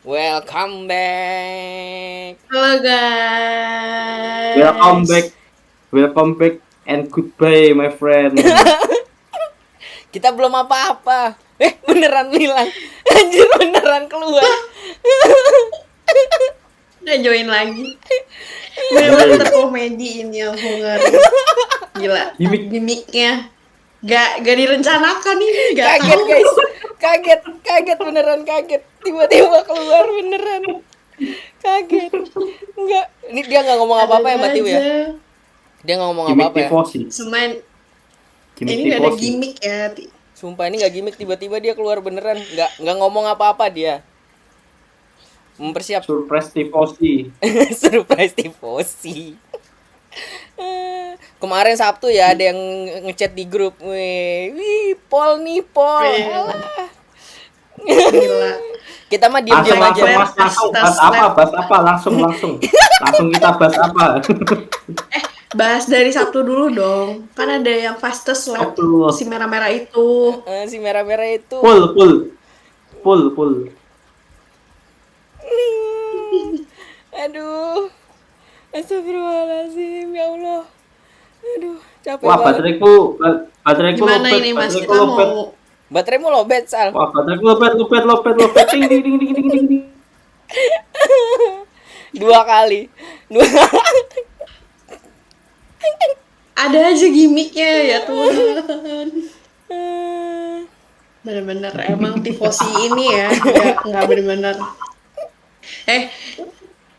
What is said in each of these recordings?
Welcome back. Halo Welcome guys. back, welcome back, and goodbye, my friend. Kita belum apa-apa. Beneran hilang. Anjir beneran keluar. Udah join lagi. Bener-bener terkomedi ini yang ngeri. Gila. Gimik. Gimiknya gak direncanakan ini, gak Kaget tahu. guys. Kaget beneran kaget. Tiba-tiba keluar beneran. Kaget. Enggak. Ini dia nggak ngomong apa-apa ya, Mbak Tiu ya? Aja. Dia nggak ngomong Gimik apa-apa ya. tifosi. Semen Gimik ini gak ada tifosi. gimmick ya. Sumpah ini nggak gimmick, tiba-tiba dia keluar beneran. Nggak ngomong apa-apa dia. Mempersiap Surprise tifosi. surprise tifosi. Kemarin Sabtu ya ada yang ngechat di grup, wih, Pol nih Pol. Wih. Alah. Gila. Kita mah diem-diem Langsung, aja. mas, langsung. Bahas apa, langsung. Langsung kita bahas apa. Bahas dari Sabtu dulu dong. Kan ada yang fastest lap Sabtu. si merah-merah itu. Si merah-merah itu. Full. Aduh. Astagfirullahaladzim, ya Allah. Aduh, capek Wah, banget. bateraiku Gimana lopet, ini Mas? bateraiku Kita lopet. mau Bateraimu lowbat, Sal. Wah, bateraiku lopet. Ting, ding. 2 kali. 2. ada aja gimmicknya ya Tuhan. Bener-bener emang tifosi ini ya nggak bener-bener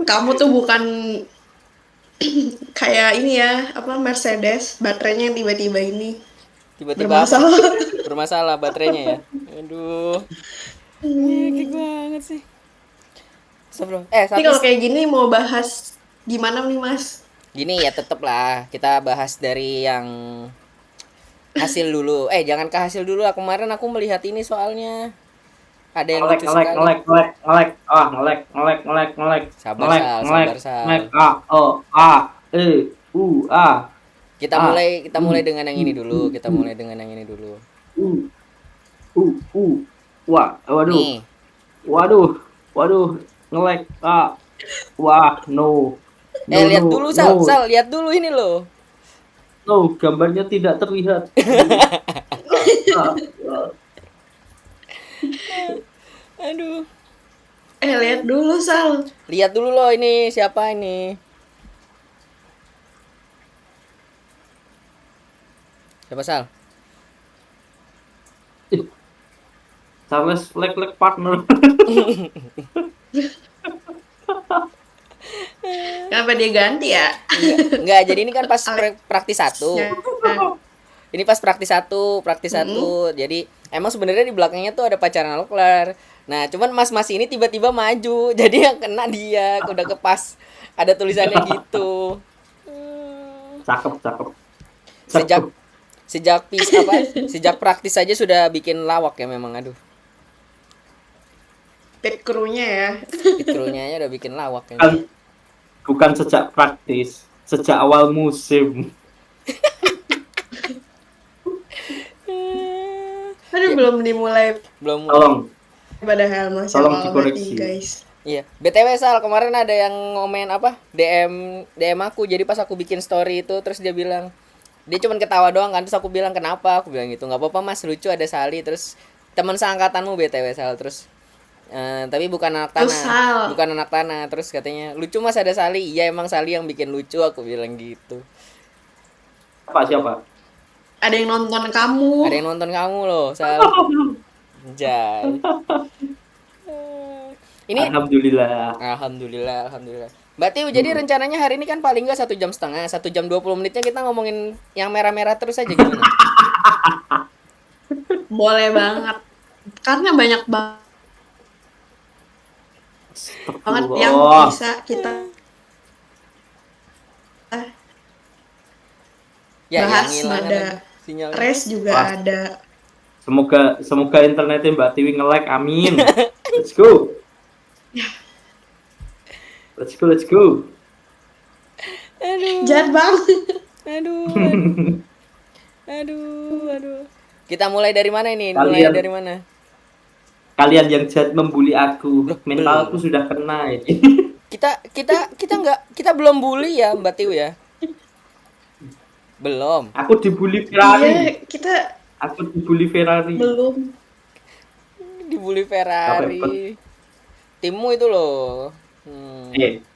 kamu tuh bukan kayak ini ya apa Mercedes baterainya yang tiba-tiba ini Tiba-tiba apa? bermasalah. Bermasalah baterainya ya. Aduh. Kayak banget sih. Sebelum Tapi tapi kalau kayak gini mau bahas gimana nih Mas? gini ya, tetep lah kita bahas dari yang hasil dulu. Jangan ke hasil dulu lah. Kemarin aku melihat ini soalnya ada yang lucu sekali. Ngelek. Ah, ngelek. Sabar Sal. A. Kita Ah, mulai dengan yang ini dulu. Kita mulai dengan yang ini dulu. Wah, Nih, waduh, ngelek. Ah, wah, no. lihat dulu Sal, lihat dulu ini loh. No, gambarnya tidak terlihat. Ah, Aduh. Lihat dulu Sal. Lihat dulu loh ini siapa ini. Siapa Sal? Charles Leclerc partner. Kenapa dia ganti ya? Enggak, jadi ini kan pas praktis 1. Ya. Ini pas praktis 1. Jadi emang sebenarnya di belakangnya tuh ada pacaran Leclerc. Nah, cuman mas-mas ini tiba-tiba maju. Jadi yang kena dia, udah kepas ada tulisannya gitu. Cakep. Sejak praktis saja sudah bikin lawak ya memang, aduh. Pit crew-nya ya. Krunya aja udah bikin lawak ya. Bukan sejak praktis, sejak awal musim. Aduh belum dimulai Belum. padahal masih Tolong awal dikoreksi. banget guys. Iya, BTW Sal, kemarin ada yang ngomen apa? DM aku. Jadi pas aku bikin story itu terus dia bilang, dia cuman ketawa doang kan, terus aku bilang kenapa? Aku bilang gitu, nggak apa-apa Mas, lucu ada Sali. Terus teman seangkatanmu BTW Sal, terus tapi bukan anak Terus, tanah, Sal. bukan anak tanah. Terus katanya lucu Mas ada Sali. Iya emang Sali yang bikin lucu, aku bilang gitu. Siapa? Ada yang nonton kamu. Ada yang nonton kamu loh Sal. Jai. Ini Alhamdulillah. Alhamdulillah. Mbak Tiu, jadi rencananya hari ini kan paling nggak 1 jam setengah, 1 jam 20 menitnya kita ngomongin yang merah-merah terus aja gimana? Boleh banget. Karena banyak banget yang bisa kita Ya, bahas. yang hilang Ada sinyalnya. race juga Wah. ada. Semoga internetnya Mbak Tiwi nge-lag, amin. Let's go. Aduh, Jahat banget. aduh. Kita mulai dari mana ini? Kalian- Mulai dari mana? kalian yang jahat membuli aku. Loh, Mentalku belum. sudah kena ini. Kita belum bully ya Mbak Tiu ya. Belum. Aku dibully Iya, Ferrari. kita Aku dibully Ferrari. belum. Dibully Capek banget. Ferrari. Timmu itu loh.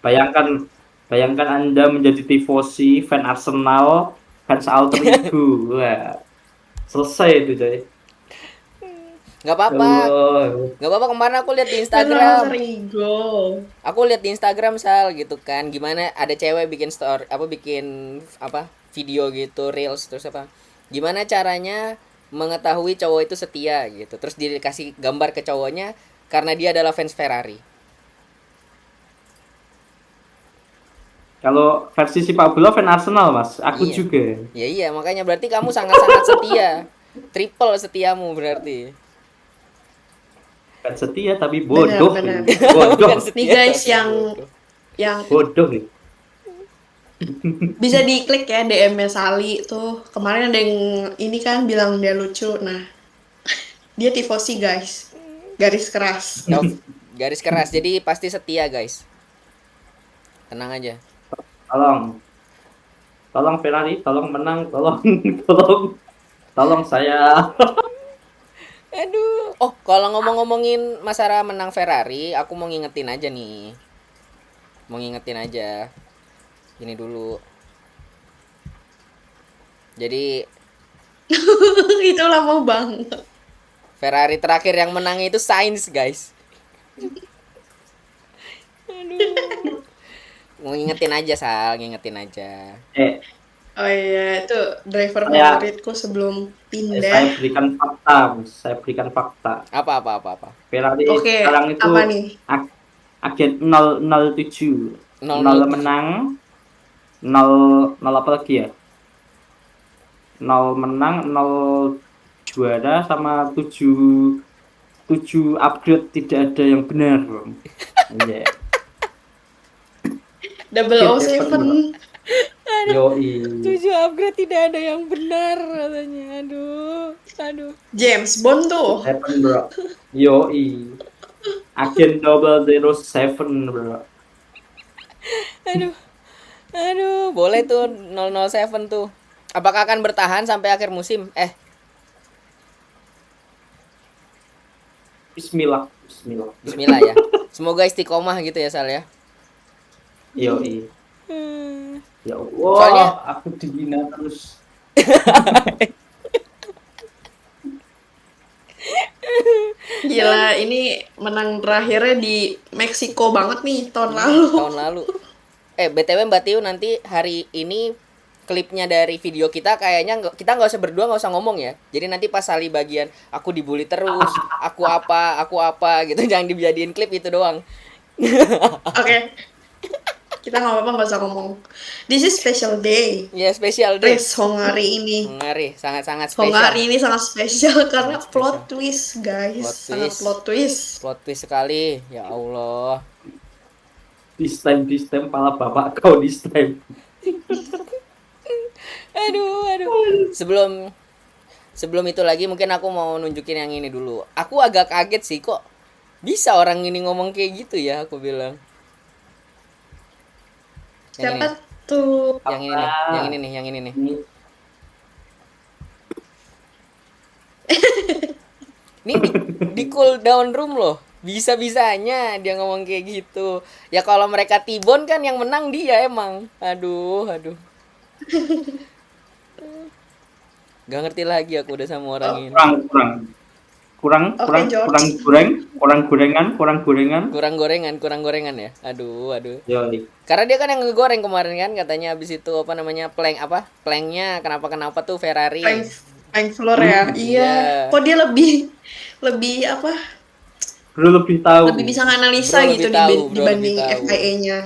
Bayangkan bayangkan Anda menjadi tifosi fan Arsenal, fans alter ego. Wah, selesai itu, coy. Nggak apa-apa. Allah. Nggak apa-apa, kemarin aku lihat di Kan alter Instagram. ego. Aku lihat di Instagram Sal gitu kan. Gimana ada cewek bikin story bikin video gitu, reels terus apa. Gimana caranya mengetahui cowok itu setia gitu. Terus dikasih gambar ke cowoknya karena dia adalah fans Ferrari. Kalau versi si Pak Bula fan Arsenal, Mas. Aku Iya. juga. Ya iya, makanya berarti kamu sangat-sangat setia. Triple setiamu berarti. Fan setia tapi Benar, bodoh. benar. Bodoh. Bukan Nih setia, guys tapi yang bodoh. yang Bodoh nih. bisa diklik ya DM-nya Sali tuh. Kemarin ada yang ini kan bilang dia lucu. Nah, dia tifosi guys. Garis keras. Oh, garis keras. Jadi pasti setia, guys. Tenang aja. Tolong. Tolong Ferrari, tolong menang, tolong tolong saya. Aduh. Oh, kalau ngomong-ngomongin masalah menang Ferrari, aku mau ngingetin aja nih. Mau ngingetin aja. Ini dulu. Jadi Itu lama banget. Ferrari terakhir yang menang itu Sainz, guys. Aduh. Mau ngingetin aja, Sal, ngingetin aja. Eh, Oh iya, itu driver Saya- favoritku sebelum saya pindah. berikan fakta, Mas. Saya berikan fakta. Apa. Ferrari Oke, sekarang itu apa nih? agen 007. 007. 0 menang, 0 apa lagi ya? 0 menang, 0 juara sama 7 upgrade tidak ada yang benar. Iya. 007. Yoi. 7 upgrade tidak ada yang benar katanya. Aduh. James Bond tuh. Seven, bro. Yoi. Agen 007, bro. Aduh, boleh tuh 007 tuh. Apakah akan bertahan sampai akhir musim? Bismillah. Bismillah ya. Semoga istiqomah gitu ya, Sal ya. Yoi. Hmm. Ya Allah, Soalnya- aku dihina terus. Gila, ini menang terakhirnya di Meksiko banget nih tahun lalu. Tahun lalu. BTW Mbak Tiu, nanti hari ini klipnya dari video kita kayaknya kita nggak usah berdua, nggak usah ngomong ya. Jadi nanti pas Sali bagian aku dibully terus, aku apa gitu, jangan dijadiin klip itu doang. Oke. Kita nggak apa-apa, nggak usah ngomong. This is special day. Ya spesial deh. Race Hongari ini. Ngeri, sangat-sangat spesial. Hongari ini sangat spesial karena Sangat plot spesial. twist, guys. Plot Sangat twist. plot twist. Plot twist sekali, ya Allah. This time pala bapak kau this time. Aduh. Sebelum itu lagi mungkin aku mau nunjukin yang ini dulu. Aku agak kaget sih, kok bisa orang ini ngomong kayak gitu ya, aku bilang. Yang Siapa tuh? Yang ini nih. Ini Ini di cool down room loh. Bisa-bisanya dia ngomong kayak gitu. Ya kalau mereka tibon kan yang menang dia emang. Aduh. Gak ngerti lagi aku udah sama orang ini. Oke, George. kurang gorengan. Kurang gorengan ya. Aduh. Yoi. Karena dia kan yang ngegoreng kemarin kan, katanya habis itu planknya kenapa tuh Ferrari. Plank floor ya. Iya. Iya. Kok dia lebih apa? Bro lebih tahu. Lebih bisa nganalisa Bro gitu lebih tahu, bro dibanding lebih tahu. FIA-nya.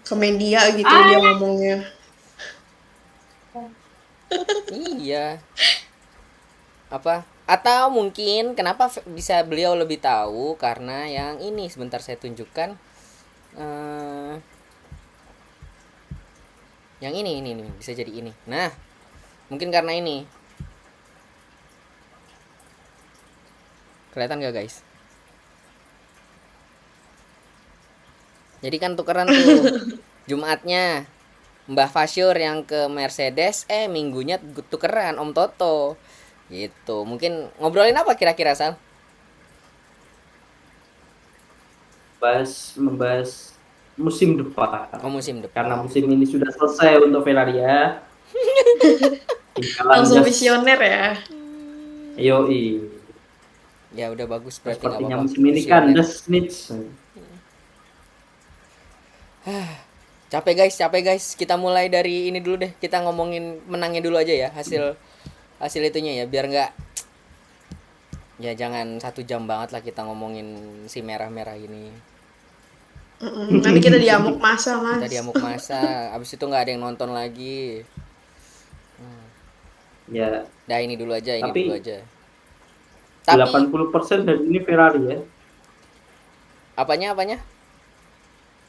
Ke media gitu dia ngomongnya. Iya. Atau mungkin kenapa bisa beliau lebih tahu karena yang ini sebentar saya tunjukkan. Yang ini bisa jadi ini. Nah, mungkin karena ini. Kelihatan gak guys? Jadi kan tukeran tuh. Jumatnya Mbah Fasyur yang ke Mercedes, minggunya tukeran Om Toto. Gitu. Mungkin ngobrolin apa kira-kira, Sal? Membahas musim depan. Oh, musim Karena depan. musim ini sudah selesai untuk Ferrari ya. Tinggalan Langsung just visioner ya. yoi. Ya udah bagus berarti nggak Sepertinya apa-apa. musim ini kan Visioner. just needs. Capek guys. Kita mulai dari ini dulu deh. Kita ngomongin menangnya dulu aja ya, hasil itunya ya, biar nggak, ya jangan 1 jam banget lah kita ngomongin si merah-merah ini. Nanti kita diamuk masa, Kita Mas. diamuk masa, abis itu nggak ada yang nonton lagi. Ya, Dah ini dulu aja, ini dulu tapi aja. Tapi 80% dari ini Ferrari ya. apanya?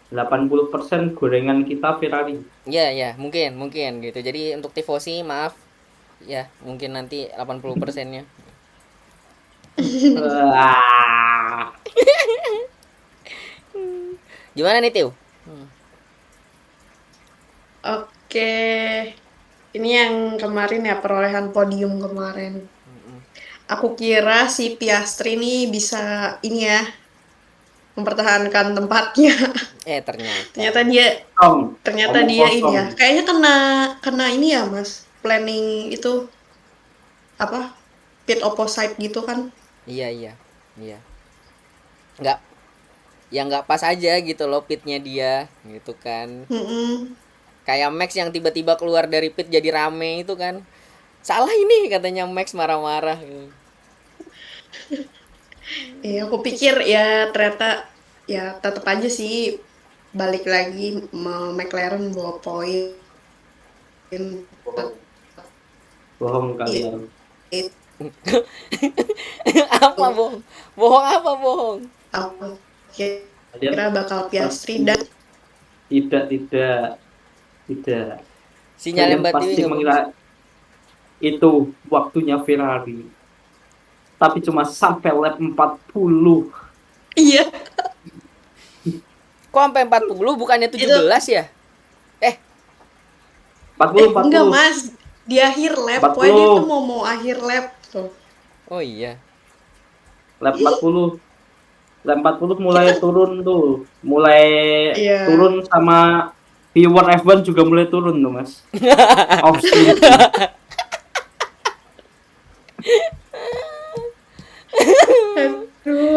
80% gorengan kita Ferrari. Ya, mungkin gitu. Jadi untuk tifosi maaf ya, mungkin nanti 80%-nya. Wah. Gimana nih, Tiu? Oke. Ini yang kemarin ya, perolehan podium kemarin. Aku kira si Piastri nih bisa ini ya, mempertahankan tempatnya. Ternyata. Ternyata dia Kosong. ternyata Omong dia ini ya. kosong. Kayaknya kena ini ya, Mas. Planning itu apa? Pit opposite gitu kan. Iya. Nggak, ya nggak pas aja gitu loh pitnya dia, gitu kan. Mm-mm. Kayak Max yang tiba-tiba keluar dari pit jadi rame itu kan. Salah ini katanya Max marah-marah. Iya, aku pikir ya ternyata ya tetap aja sih balik lagi McLaren bawa poin. Bohong, bohong Tapi kalian. Apa itu bohong? Bohong apa bohong? aku Kalian kira bakal Piastri pasti dan tidak. Sinyalnya Kalian Mbak Tiwi pasti nggak bagus. mengira itu waktunya Ferrari. Tapi cuma sampai lap 40. iya Kok sampai 40, bukannya itu 17 ya? Eh, 40, enggak 40. Mas di akhir lap pokoknya dia tuh 40. mau akhir lap tuh oh iya. Lap 40. Lap 40 mulai kita turun tuh. Mulai iya turun sama viewer F1 juga mulai turun tuh, Mas. Off screen.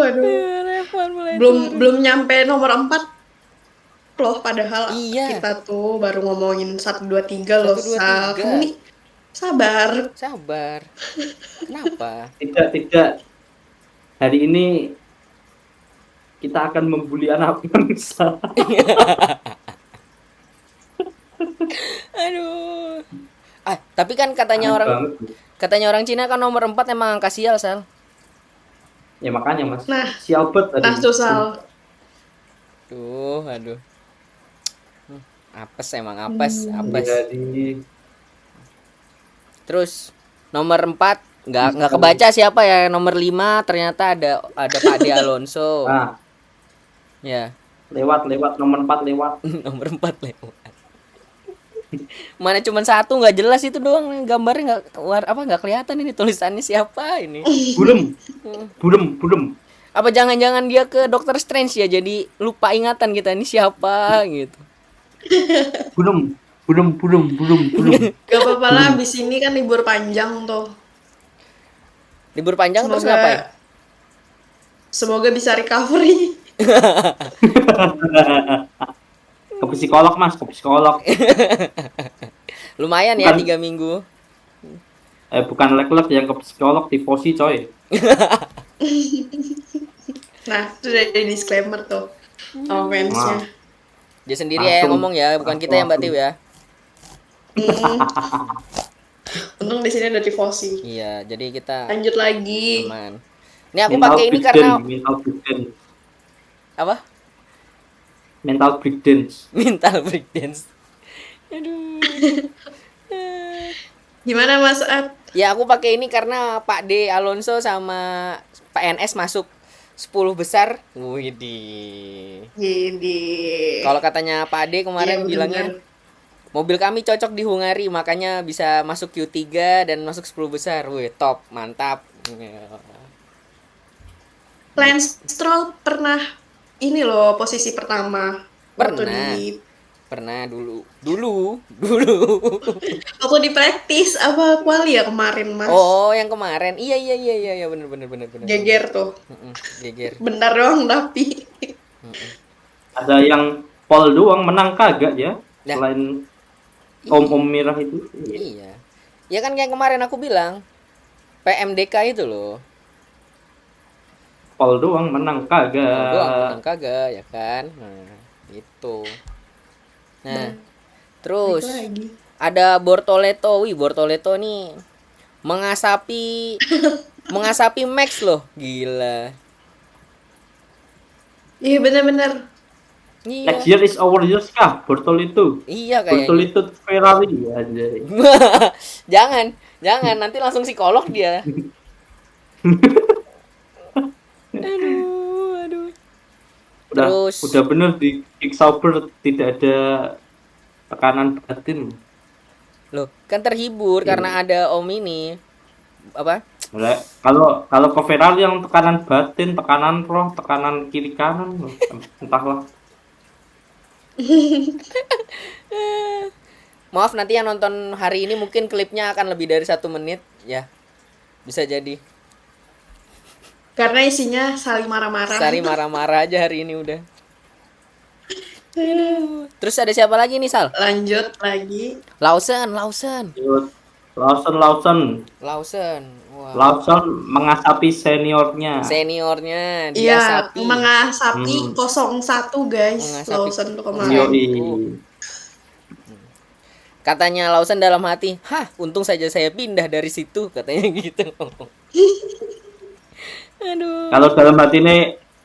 aduh Revon mulai belum turun. belum nyampe nomor 4 loh padahal Iya, kita tuh baru ngomongin 1 2 3 loh satu dua Sal kamu tiga. nih sabar. Sabar. Kenapa? Tidak. Hari ini kita akan membuli anak bangsa. Aduh. Tapi kan Aneh banget. katanya orang Cina kan nomor 4 emang angka sial, Sal. Ya makanya, Mas. Nah, Si Albert tadi. tuh Sal. Aduh. Apes emang apes. Jadi Terus nomor 4 nggak kebaca siapa ya, nomor 5 ternyata ada Pak De Alonso. nah, Ya, lewat nomor 4 lewat. nomor 4 lewat. Mana cuman satu, nggak jelas itu doang gambarnya, nggak kelihatan ini tulisannya siapa ini. Burem. Apa jangan-jangan dia ke Doctor Strange ya, jadi lupa ingatan kita ini siapa gitu. Burem. Gak apa-apa lah, abis ini kan libur panjang tuh. Libur panjang terus ngapain? Semoga bisa recovery. Ke psikolog, Mas, ke psikolog. Lumayan ya, Bukan 3 minggu. bukan lek-lek yang ke psikolog, tifosi, coy. Nah, itu dari disclaimer tuh sama fansnya. Nah, Dia sendiri ya yang langsung ngomong ya, bukan kita yang Mbak Tiu ya. Untung di sini ada tifosi. Iya, jadi kita Lanjut lagi. aman. Ini aku pakai ini karena mental breakdance. apa? Mental breakdance. Mental breakdance. Aduh. Gimana Mas At? Ya aku pakai ini karena Pak D Alonso sama Pak NS masuk 10 besar. Widih. Jadi, Kalau katanya Pak Ade iya kemarin bilangnya bener. mobil kami cocok di Hungari makanya bisa masuk Q3 dan masuk 10 besar. Wih, top, mantap. Lance Stroll pernah ini loh posisi pertama waktu di Pernah, pernah dulu. waktu di praktis apa quali ya kemarin Mas. Oh, yang kemarin. Iya iya iya iya iya bener bener bener bener bener. Geger tuh. Mm-mm, geger. Bentar doang tapi. Mm-mm. Ada yang pol doang menang kagak ya? Nah, Selain iya, om merah itu. iya. Ya kan kayak kemarin aku bilang PMDK itu loh. Pol doang menang Pol doang menang kagak. kagak ya kan. Nah, itu. Nah, Balik terus lagi. ada Bortoleto. Wih, Bortoleto nih mengasapi mengasapi Max loh. Gila. Iya bener-bener. Next Iya. year is our year kah? Bortolito. Iya kayaknya. Bortolito Ferrari aja. Jangan, jangan nanti langsung psikolog dia. Aduh, aduh. Terus Udah bener di Kick Sauber tidak ada tekanan batin. loh, kan terhibur Iya. karena ada Om ini apa? Kalau kalau ke Ferrari yang tekanan batin, tekanan roh, tekanan kiri kanan, entahlah. Maaf nanti yang nonton hari ini mungkin klipnya akan lebih dari 1 menit ya. Bisa jadi. Karena isinya saling marah-marah. Sari marah-marah aja hari ini udah. Terus ada siapa lagi nih Sal? Lanjut lagi. Lawson, Lawson. Yud, Lawson Lawson. Wah. Lawson mengasapi seniornya. Seniornya dia Iya, sapi. mengasapi 01 guys. Mengasapi Lawson tuh kemarin. Yoi. Katanya Lawson dalam hati, hah untung saja saya pindah dari situ katanya gitu. Aduh. Kalau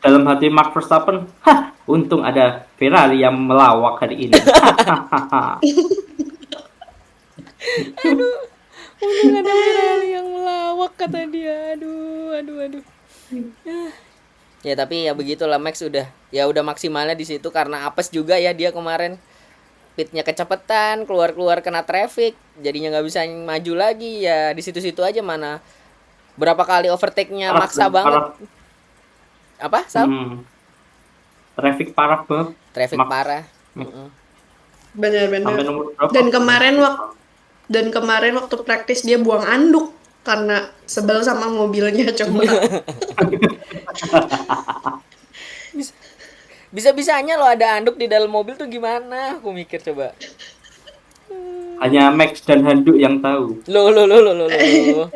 dalam hati Max Verstappen, hah, untung ada Ferrari yang melawak hari ini. Untung ada Ferrari yang melawak kata dia. Aduh, aduh, aduh. Ya tapi ya begitulah Max udah maksimalnya di situ karena apes juga ya dia kemarin pitnya kecepatan keluar kena traffic jadinya nggak bisa maju lagi ya di situ-situ aja mana berapa kali overtake-nya Parah, maksa banget parah. apa Sal? Traffic parah banget. Traffic Max. parah. Sampai Bener-bener. nomor berapa? Dan kemarin waktu praktis dia buang anduk karena sebel sama mobilnya coba. Bisa-bisanya lo ada anduk di dalam mobil tuh gimana aku mikir coba Hanya Max dan Handuk yang tahu. lo.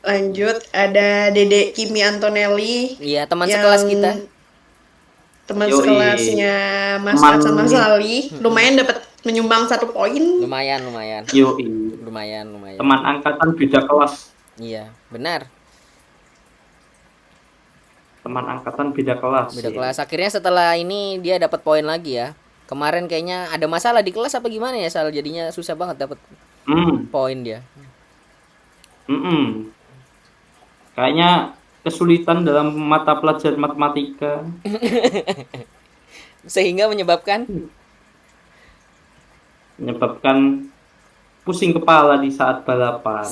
Lanjut ada Dede Kimi Antonelli Iya teman yang sekelas kita. teman Yoi. sekelasnya Mas Teman- Fat sama Sali lumayan dapat menyumbang 1 poin. lumayan Yoi. lumayan Teman angkatan beda kelas. iya benar Teman angkatan beda kelas. beda Ya. kelas akhirnya setelah ini dia dapat poin lagi ya kemarin kayaknya ada masalah di kelas apa gimana ya Sal jadinya susah banget dapat Hmm. poin dia Mm-mm. Kayaknya kesulitan dalam mata pelajaran matematika. sehingga menyebabkan Menyebabkan pusing kepala di saat balapan.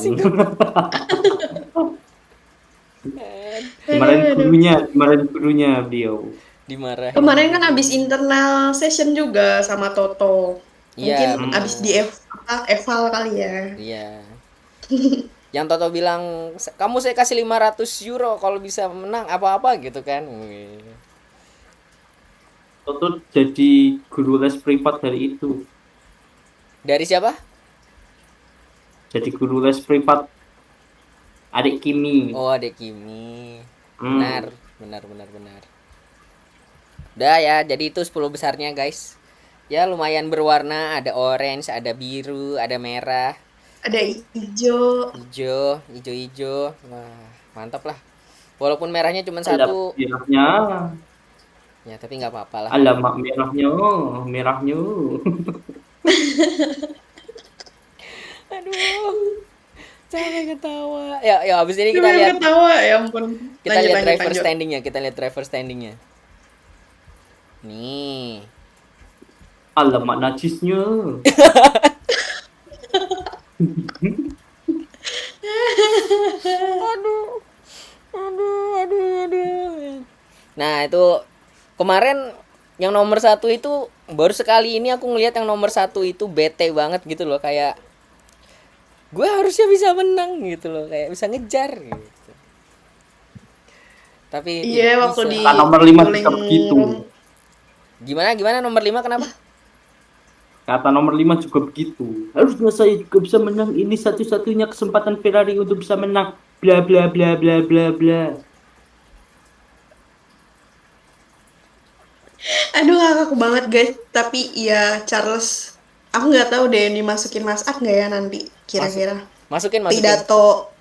Kemarin gurunya beliau. dimarahin Kemarin kan abis internal session juga sama Toto. Iya, Mungkin bener. abis di eval kali ya. iya yang Toto bilang kamu saya kasih 500 euro kalau bisa menang apa-apa gitu kan. Wih. Toto jadi guru les privat dari itu. Dari siapa? Jadi guru les privat adik Kimi. Oh, Adek Kimi. Hmm. Benar. Udah ya, jadi itu 10 besarnya, guys. Ya, lumayan berwarna, ada orange, ada biru, ada merah, Ada hijau. hijau. Wah, mantap lah. Walaupun merahnya cuma Ada satu, merahnya. ya tapi nggak apa-apa lah. Alamak merahnya. Aduh. Capek ketawa. Ya abis ini Dia kita pengen lihat ketawa, ya ampun. kita Lanjut, lihat lanjut, driver lanjut. standingnya. Kita lihat driver standingnya. Nih. Alamak najisnya. Aduh. Nah itu kemarin yang nomor satu itu baru sekali ini aku ngelihat yang nomor satu itu bete banget gitu loh, kayak gue harusnya bisa menang gitu loh, kayak bisa ngejar gitu. Tapi tidak Iya, waktu bisa. di Kan nomor 5 guling juga begitu. Gimana nomor 5 kenapa? Kata nomor 5 juga begitu. Harusnya saya juga bisa menang. Ini satu-satunya kesempatan Ferrari untuk bisa menang. Bla bla bla bla bla bla. Aduh, ngakak banget guys. Tapi ya Charles, aku nggak tahu deh yang dimasukin Mas Ak nggak ya nanti Masuk, kira-kira. masukin. Pidato.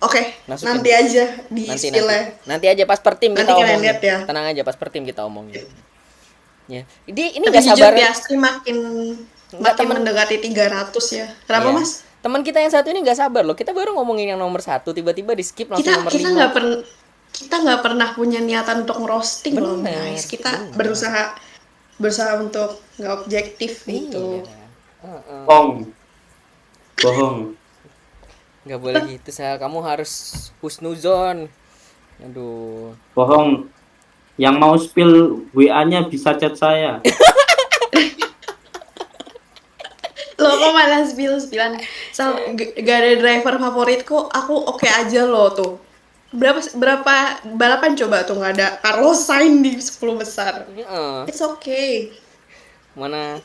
Oke, Masukin. nanti aja di Nanti spill-nya. nanti aja pas per tim Nanti kita kalian omongin. lihat ya. Tenang aja pas per tim kita omongin. Ya. Ini Tapi nggak jujur sabar. Piastri makin Nggak, makin temen. mendekati 300 ya. Kenapa Iya. Mas? Teman kita yang satu ini nggak sabar loh. Kita baru ngomongin yang nomor satu, tiba-tiba di skip langsung Kita nomor kita 5. nggak pernah kita nggak pernah punya niatan untuk ngerosting loh Bener, guys. Kita bener. berusaha untuk nggak objektif gitu. Iya. Heeh. Bohong. Bohong. Nggak boleh gitu, Sal. Kamu harus husnuzon. Aduh. Bohong. Yang mau spill WA-nya bisa chat saya. Lo kok malah spill-spillan? Gak ada driver favorit kok. Aku oke aja loh tuh. Berapa balapan coba tuh nggak ada Carlos Sainz di 10 besar. Heeh. It's okay. Mana?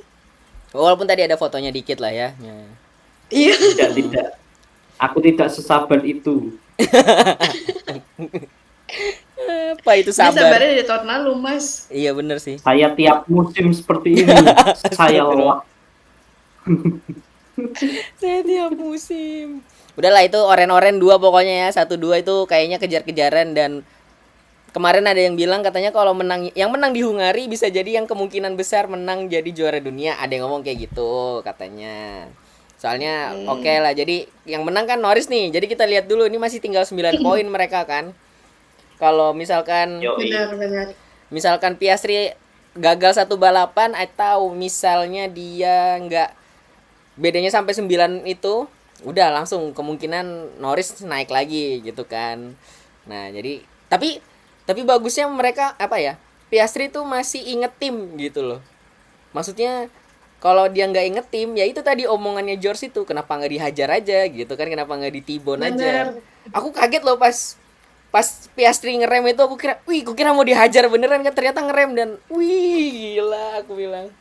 Walaupun tadi ada fotonya dikit lah ya. Ya. Iya. Tidak. Aku tidak sesabar itu. Apa itu Dia sabar? sabarnya dari tahun lalu, Mas. Iya bener sih. Saya tiap musim seperti ini. Saya lelah. Saya tiap musim. Udahlah itu oren-oren 2 pokoknya ya. 1-2 itu kayaknya kejar-kejaran, dan kemarin ada yang bilang katanya kalau yang menang di Hungari bisa jadi yang kemungkinan besar menang jadi juara dunia. Ada yang ngomong kayak gitu katanya. Soalnya oke lah. Jadi yang menang kan Norris nih. Jadi kita lihat dulu, ini masih tinggal 9 poin mereka kan. Kalau misalkan Benar. misalkan Piastri gagal satu balapan atau misalnya dia nggak, bedanya sampai 9 itu, udah langsung kemungkinan Norris naik lagi gitu kan. Nah jadi tapi bagusnya mereka apa ya, Piastri tuh masih inget tim gitu loh. Maksudnya kalau dia nggak inget tim, ya itu tadi omongannya George itu, kenapa nggak dihajar aja gitu kan, kenapa nggak ditibon aja. Aku kaget loh pas Piastri ngerem itu, aku kira mau dihajar beneran kan, ternyata ngerem dan gila, aku bilang.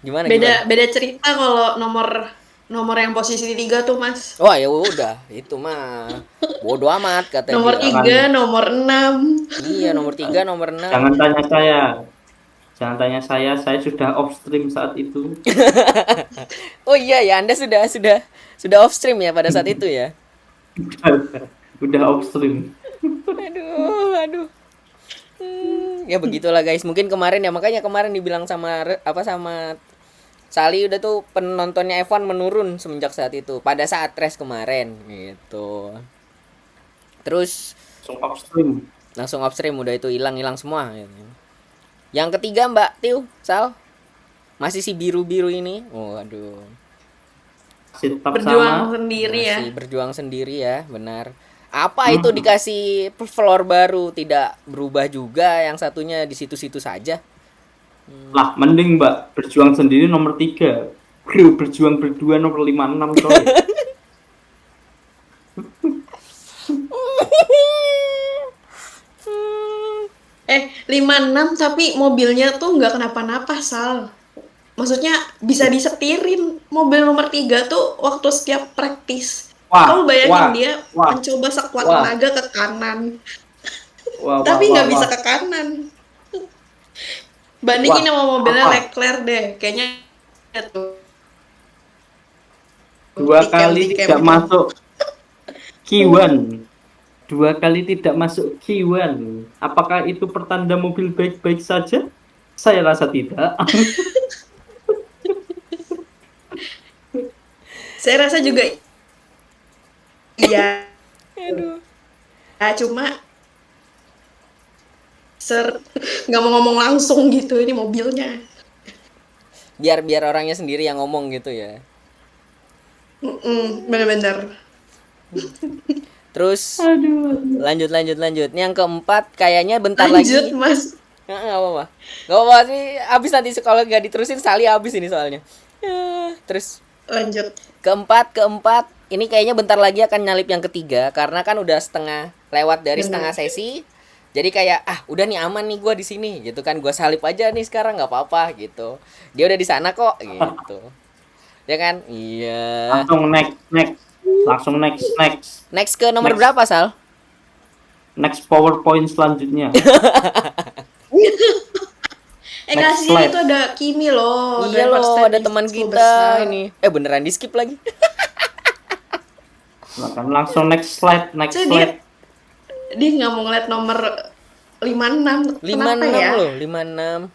Gimana? Beda cerita kalau nomor yang posisi 3 tuh, Mas. Wah ya udah, itu mah bodo amat kata Nomor dia. 3, nomor 6. Iya, nomor 3, nomor 6. Jangan tanya saya. Jangan tanya saya sudah off stream saat itu. Oh iya ya, Anda sudah off stream ya pada saat itu ya. Udah off stream. Aduh. Ya begitulah guys. Mungkin kemarin ya, makanya kemarin dibilang sama Sali udah tuh penontonnya F1 menurun semenjak saat itu. Pada saat race kemarin gitu. Terus langsung off stream udah itu hilang semua gitu. Yang ketiga Mbak Tiu, Sal. Masih si biru-biru ini. Waduh. Berjuang sendiri ya. Masih berjuang sendiri ya, benar. Apa itu dikasih floor baru tidak berubah juga, yang satunya di situ-situ saja. Lah, mending Mbak berjuang sendiri nomor 3. Bro, berjuang berdua nomor 56 coy. 56 tapi mobilnya tuh nggak kenapa-napa, Sal. Maksudnya bisa disetirin. Mobil nomor 3 tuh waktu setiap praktis. Kamu bayangin dia mencoba sekuat tenaga ke kanan. Tapi nggak bisa ke kanan. Bandingin sama mobilnya Leclerc deh. Kayaknya tuh. 2 kali tidak masuk Q1. 2 kali tidak masuk Q1. Apakah itu pertanda mobil baik-baik saja? Saya rasa tidak. Saya rasa juga Iya, Aduh. cuma nggak mau ngomong langsung gitu ini mobilnya. Biar orangnya sendiri yang ngomong gitu ya. Bener-bener. Terus Aduh. lanjut. Ini yang keempat kayaknya bentar Lanjut, lagi. Mas. Nggak apa-apa. Nggak apa-apa sih, habis nanti kalau nggak diterusin Sali habis ini soalnya. Terus Lanjut. keempat ini kayaknya bentar lagi akan nyalip yang ketiga karena kan udah setengah lewat dari Bener. setengah sesi. Jadi kayak udah nih aman nih gue di sini gitu kan, gue salip aja nih sekarang nggak apa-apa gitu. Dia udah di sana kok gitu. Ya kan? Iya. Langsung next. Next ke nomor Next. berapa, Sal? Next PowerPoint selanjutnya. Nggak Next sih, slide. itu ada Kimi loh. Iya driver loh, ada statistik teman sepuluh kita besar. ini. Beneran di skip lagi. Langsung next slide. Saya dia nggak mau ngeliat nomor 56. 56 Kenapa ya? loh, 56.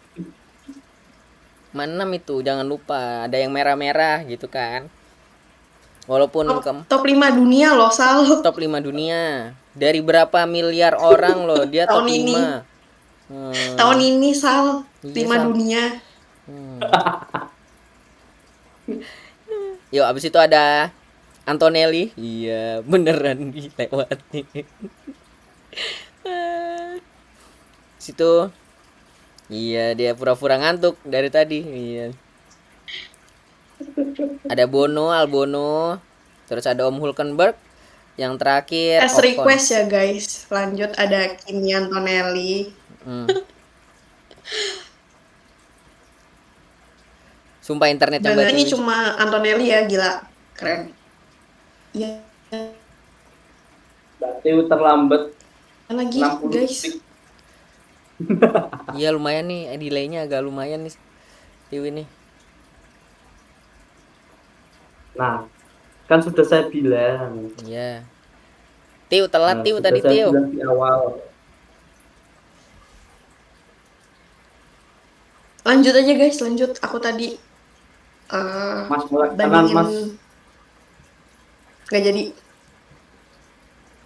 56 itu jangan lupa, ada yang merah-merah gitu kan. Walaupun Top 5 dunia loh, Sal. top 5 dunia. Dari berapa miliar orang loh, dia top Tahun ini. 5. Tahun ini, Sal. Iya, 5 Sal. dunia. Yuk, abis itu ada Antonelli. Iya, beneran dilewatin. Situ. Iya, dia pura-pura ngantuk dari tadi. Iya. Ada Bono, Albono. Terus ada Om Hulkenberg. Yang terakhir As Ocon. request ya, guys. Lanjut ada Kimi Antonelli. Sumpah internet yang Bener, batu. ini cuma Antonelli ya, gila. Keren. Iya. Berarti terlambat Lagi, 60 guys. detik. Iya lumayan nih, delaynya agak lumayan nih. Tiwi nih. Nah, kan sudah saya bilang. Iya. Tiu telat Tiu Sudah tadi saya Tiu. bilang di awal. Lanjut aja, guys. Lanjut. Aku tadi Mas mulai kanan, Mas. Nggak jadi.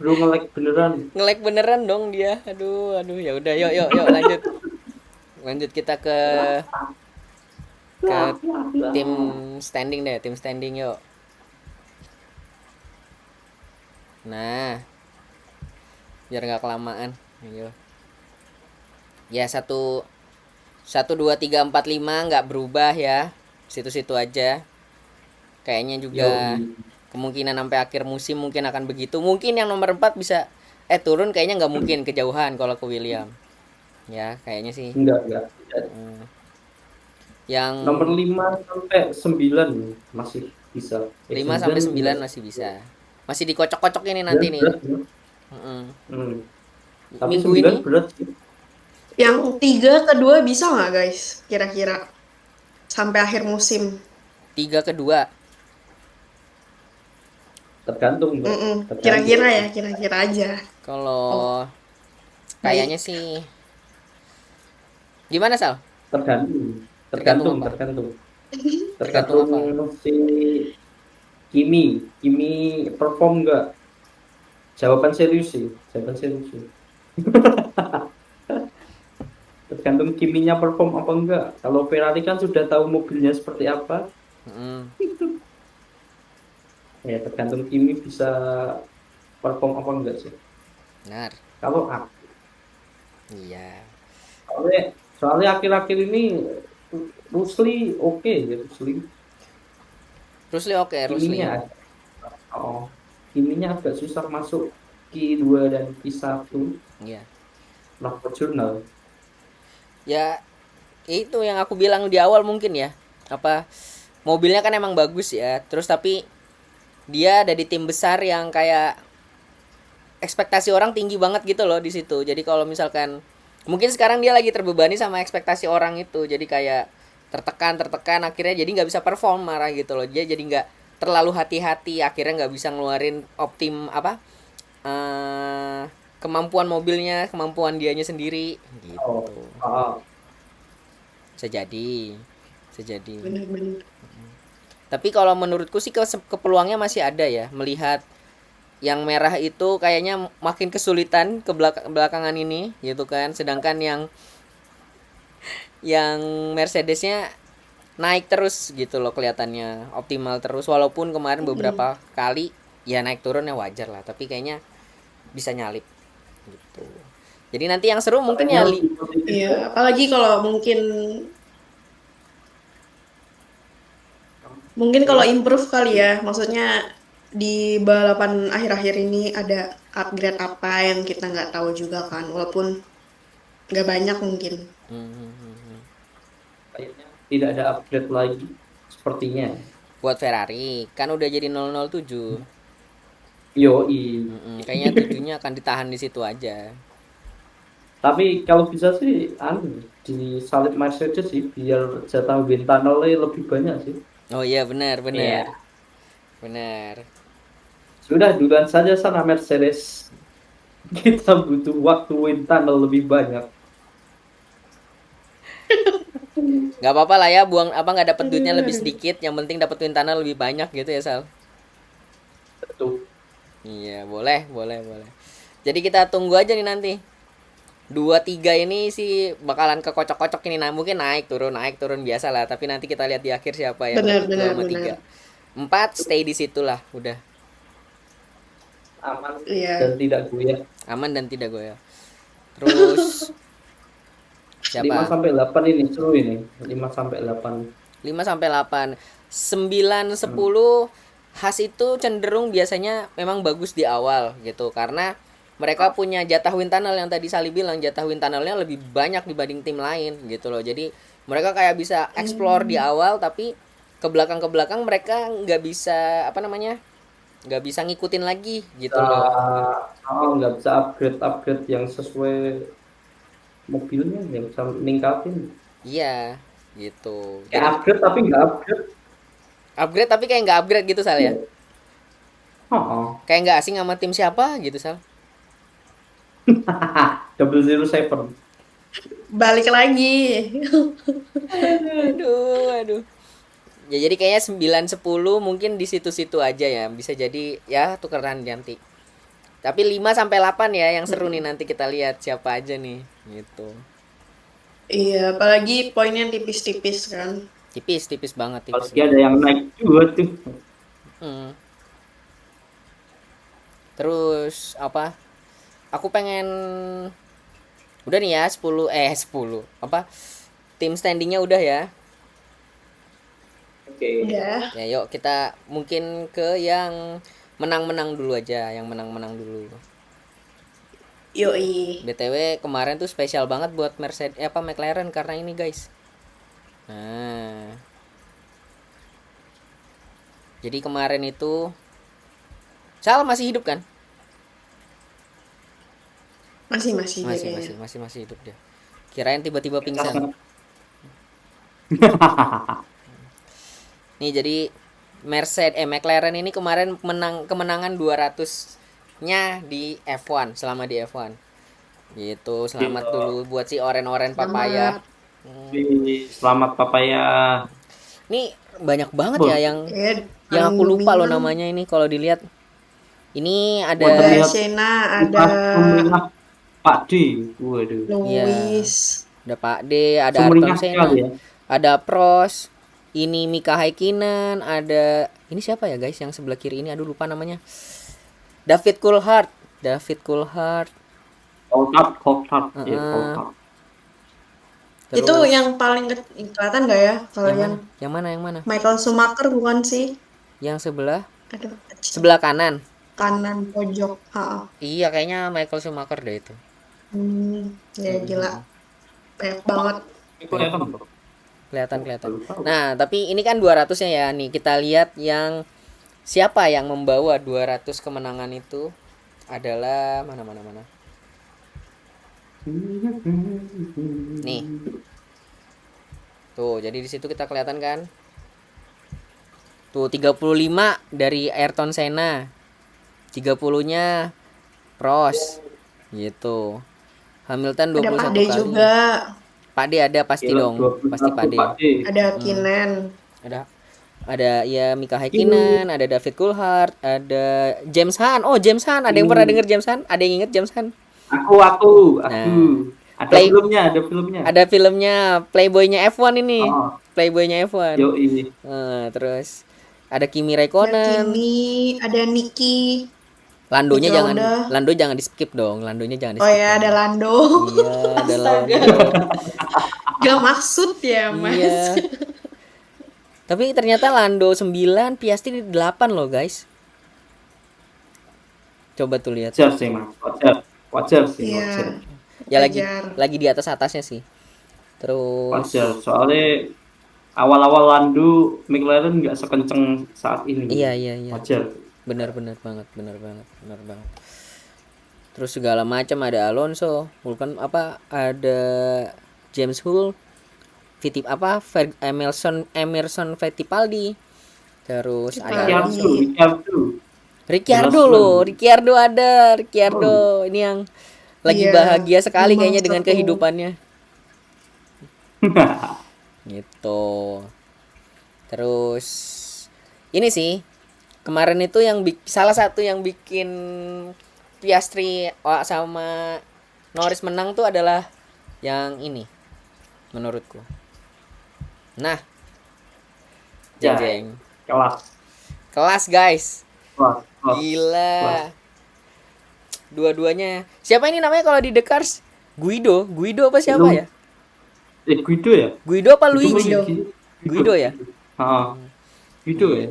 Bro nge-lag beneran. Nge-lag beneran dong dia. Aduh, ya udah yuk lanjut. Lanjut kita ke tim standing deh, tim standing yuk. Nah, biar nggak kelamaan. Ayo. Ya 1 2 3 4 5 nggak berubah ya. Situ-situ aja. Kayaknya juga kemungkinan sampai akhir musim mungkin akan begitu. Mungkin yang nomor 4 bisa turun, kayaknya nggak mungkin kejauhan kalau ke William. Ya, kayaknya sih. Enggak. Yang nomor 5 sampai 9 masih bisa. 5 sampai 9 masih bisa. Masih dikocok-kocok ini nanti nih. Tapi Minggu 9 ini berat. Yang 3 kedua bisa nggak, guys? Kira-kira sampai akhir musim. 3 kedua. Tergantung. Kira-kira ya, kira-kira aja. Kalau kayaknya sih gimana, Sal? Tergantung si Kimi perform nggak? Jawaban serius sih. Tergantung Kiminya perform apa enggak. Kalau Ferrari kan sudah tahu mobilnya seperti apa. Ya tergantung Kimi bisa perform apa enggak sih. Benar. Kalau aku. Iya. Soalnya akhir-akhir ini Rusli oke ya Rusli oke. Kiminya agak susah masuk Q2 dan Q1. Iya. Jurnal. Ya itu yang aku bilang di awal mungkin ya. Apa mobilnya kan emang bagus ya. Terus tapi dia ada di tim besar yang kayak ekspektasi orang tinggi banget gitu loh di situ. Jadi kalau misalkan mungkin sekarang dia lagi terbebani sama ekspektasi orang itu. Jadi kayak tertekan akhirnya jadi nggak bisa perform marah gitu loh. Dia jadi nggak terlalu hati-hati, akhirnya nggak bisa ngeluarin kemampuan mobilnya, kemampuan dianya sendiri gitu. Bisa jadi. Bener-bener. Tapi kalau menurutku sih ke peluangnya masih ada ya, melihat yang merah itu kayaknya makin kesulitan ke belakangan ini gitu kan, sedangkan yang Mercedesnya naik terus gitu loh, kelihatannya optimal terus, walaupun kemarin beberapa kali ya naik turunnya wajar lah, tapi kayaknya bisa nyalip gitu. Jadi nanti yang seru mungkin ya Iya, apalagi kalau mungkin kalau improve kali ya, maksudnya di balapan akhir-akhir ini ada upgrade apa yang kita nggak tahu juga kan, walaupun nggak banyak mungkin. Kayaknya tidak ada upgrade lagi sepertinya. buat Ferrari kan udah jadi 007. Yoi. Kayaknya tujuhnya akan ditahan di situ aja. Tapi kalau bisa sih disalip Mercedes sih biar jatah wind tunnel-nya lebih banyak sih. Oh iya, benar benar. Iya. Benar. Sudah duluan saja sana Mercedes. Kita butuh waktu wind tunnel lebih banyak. Nggak apa-apa lah ya, buang apa nggak dapat duitnya lebih sedikit, yang penting dapat wind tunnel lebih banyak gitu ya, Sal. Betul. Iya, boleh, boleh, boleh. Jadi kita tunggu aja nih nanti. 2-3 ini sih bakalan kekocok-kocok ini, nah mungkin naik turun biasa lah, tapi nanti kita lihat di akhir siapa yang Benar, dapat 2 benar, sama 3. benar. 4 stay di situlah, udah. Aman Iya. dan tidak goyah. Aman dan tidak goyah. Terus 5 siapa? sampai 8 ini seru ini. 5 sampai 8. 5 sampai 8. 9 10 Haas itu cenderung biasanya memang bagus di awal gitu, karena mereka punya jatah wind tunnel yang tadi Sali bilang, jatah wind tunnelnya lebih banyak dibanding tim lain gitu loh. Jadi mereka kayak bisa explore di awal, tapi ke belakang mereka nggak bisa apa namanya, nggak bisa ngikutin lagi gitu loh. Nggak bisa upgrade yang sesuai mobilnya, yang bisa ningkatin. Iya gitu. Kayak Jadi upgrade tapi nggak upgrade. upgrade tapi kayak nggak upgrade gitu, Sal ya. Oh. Kayak nggak asing sama tim siapa gitu, Sal. 007. Balik lagi. Aduh. Ya jadi kayaknya 9 10 mungkin di situ-situ aja ya. Bisa jadi ya tukeran nanti. Tapi 5 sampai 8 ya yang seru nih, nanti kita lihat siapa aja nih gitu. Iya, apalagi poinnya tipis-tipis kan. Tipis banget, tipis Pasti banget. ada yang naik juga tuh. Terus apa? Aku pengen udah nih ya 10 apa? Tim standingnya udah ya. Oke. Udah. Ya yuk kita mungkin ke yang menang-menang dulu aja, yang menang-menang dulu. Yoi. BTW kemarin tuh spesial banget buat Mercedes McLaren karena ini, guys. Nah. Jadi kemarin itu Sal masih hidup kan? Masih Masih hidup dia. Kirain tiba-tiba pingsan. Nih jadi McLaren ini kemarin kemenangan 200-nya di F1, selama di F1. Gitu, selamat dulu buat si oren-oren papaya. Selamat papaya. Nih banyak banget ya yang aku lupa loh namanya ini kalau dilihat. Ini ada Senna, ada Pak D. Waduh. Lewis. Ada Pak D, ada Ayrton Senna, ada Prost, ini Mika Häkkinen, ada ini siapa ya guys yang sebelah kiri ini, aduh lupa namanya. David Coulthard. Coulthard. Itu yang paling kelihatan nggak ya kalian? Yang mana? Michael Schumacher bukan sih? Yang sebelah? Aduh, sebelah kanan pojok. Iya kayaknya Michael Schumacher deh itu. Ya gila. Banyak banget. Kelihatan. Nah, tapi ini kan 200-nya ya. Nih kita lihat yang siapa yang membawa 200 kemenangan itu adalah mana. Nih. Tuh, jadi di situ kita kelihatan kan? Tuh 35 dari Ayrton Senna. 30-nya Prost. Gitu. Hamilton 21 ada Pak D kali. Pak D ada pasti dong. Pasti Pak D. Ada Hakkinen. Ada ya Mika Häkkinen, ada David Coulthard, ada James Hunt. Oh, James Hunt, ada yang pernah denger James Hunt? Ada yang inget James Hunt? Aku. Nah, Ada filmnya. ada filmnya Playboy-nya F1 ini. Oh, Playboy-nya F1. yo ini. Terus ada Kimi Ada Räikkönen. Kimi, ada Niki. Landonya Niki jangan, Lauda. Lando jangan di skip dong. Landonya jangan di Oh skip. ya, ada Lando. Iya, ada Astaga. Lando. Gak maksud ya, Mas. Iya. Tapi ternyata Lando 9, Piastri 8 loh, guys. Coba tuh lihat. Wajar sih, Mas. Wajar sih, Iya. wajar. Ya Wajar. lagi di atasnya sih. Terus Wajar, soalnya awal-awal Lando McLaren nggak sekenceng saat ini. Iya. Wajar. Benar banget. Terus segala macam ada Alonso, Vulcan ada James Hull, Emerson Fittipaldi. Terus ada Ricciardo ada. Ini yang lagi Iya, bahagia sekali memang kayaknya dengan satu. kehidupannya. Gitu. Terus ini sih kemarin itu yang salah satu yang bikin Piastri sama Norris menang tuh adalah yang ini menurutku. Nah, jeng. Kelas guys. Gila. Dua-duanya. Siapa ini namanya kalau di The Cars? Guido apa siapa ya? Guido ya? Guido apa Luigi? Guido ya? Guido ya?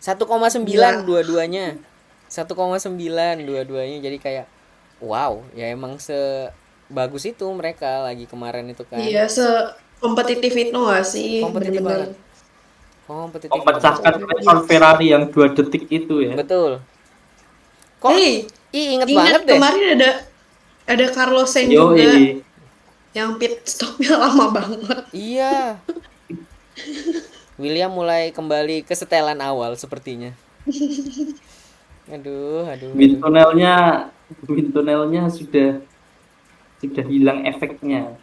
1,9 dua-duanya. 1,9 dua-duanya, jadi kayak wow, ya emang sebagus itu mereka lagi kemarin itu kan. Iya, kompetitif itu gak sih? Kompetitif Bener-bener. banget. Memecahkan rekor Ferrari yang 2 detik itu ya. Betul. Kok inget banget Ingat deh. kemarin ada Carlos Sainz Yo, juga yang pit stopnya lama banget. Iya. William mulai kembali ke setelan awal sepertinya. Aduh. Wind tunnelnya sudah hilang efeknya.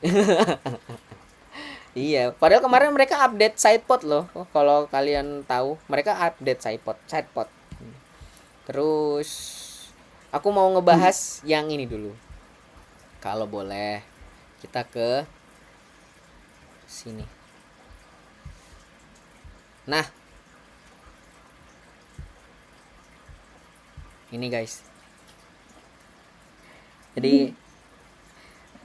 Iya, padahal kemarin mereka update sidepod loh. Kalau kalian tahu, mereka update sidepod. Terus aku mau ngebahas yang ini dulu. Kalau boleh, kita ke sini. Nah, ini guys. Jadi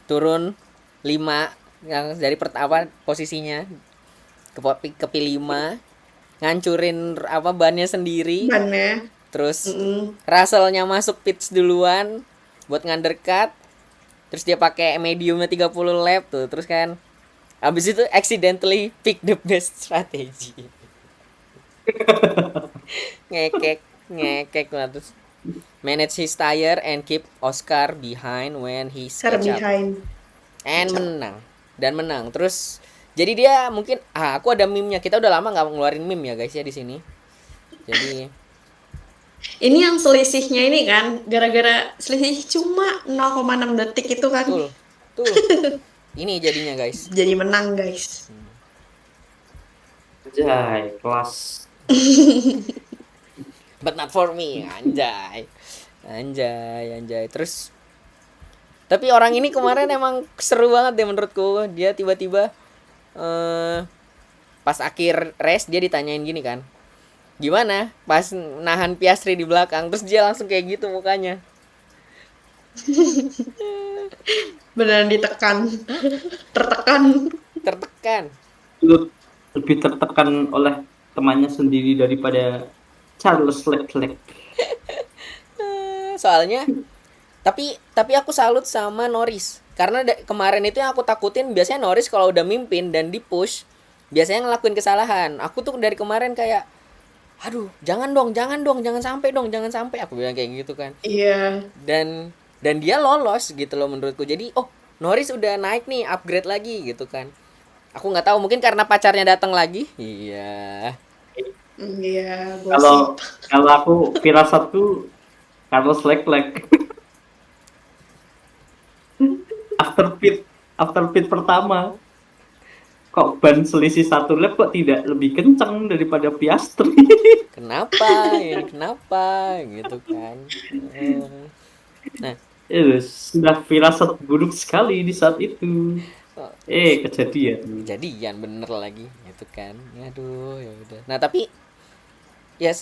turun 5 yang dari pertama posisinya ke P5, ngancurin bannya sendiri. Terus Russell-nya masuk pits duluan buat ngundercut. Terus dia pakai mediumnya 30 lap tuh. Terus kan habis itu accidentally pick the best strategy. ngekek lah. Terus manage his tire and keep Oscar behind when he catch up. And menang. Terus jadi dia mungkin aku ada meme-nya. Kita udah lama nggak ngeluarin meme ya guys ya di sini. Jadi ini yang selisihnya ini kan gara-gara selisih cuma 0,6 detik itu kan. Tuh. Ini jadinya guys. Jadi menang guys. Anjay, kelas. But not for me, anjay. Terus tapi orang ini kemarin emang seru banget deh menurutku. Dia tiba-tiba pas akhir race dia ditanyain gini kan, gimana pas nahan Piastri di belakang, terus dia langsung kayak gitu mukanya. Beneran ditekan. Tertekan. Lebih tertekan oleh temannya sendiri daripada Charles Leclerc. Soalnya tapi aku salut sama Norris. Karena kemarin itu yang aku takutin, biasanya Norris kalau udah mimpin dan di push biasanya ngelakuin kesalahan. Aku tuh dari kemarin kayak aduh, jangan sampai aku bilang kayak gitu kan. Iya. Dan dia lolos gitu loh menurutku. Jadi Norris udah naik nih, upgrade lagi gitu kan. Aku nggak tahu, mungkin karena pacarnya datang lagi. Iya. Iya, Kalau aku firasatku Carlos Leclerc. after pit pertama kok ban selisih 1 lap kok tidak lebih kencang daripada Piastri? Kenapa ini kenapa gitu kan. Nah, Sudah firasat buruk sekali di saat itu. Kejadian. kejadian bener lagi gitu kan. Aduh, ya udah. Nah, tapi ya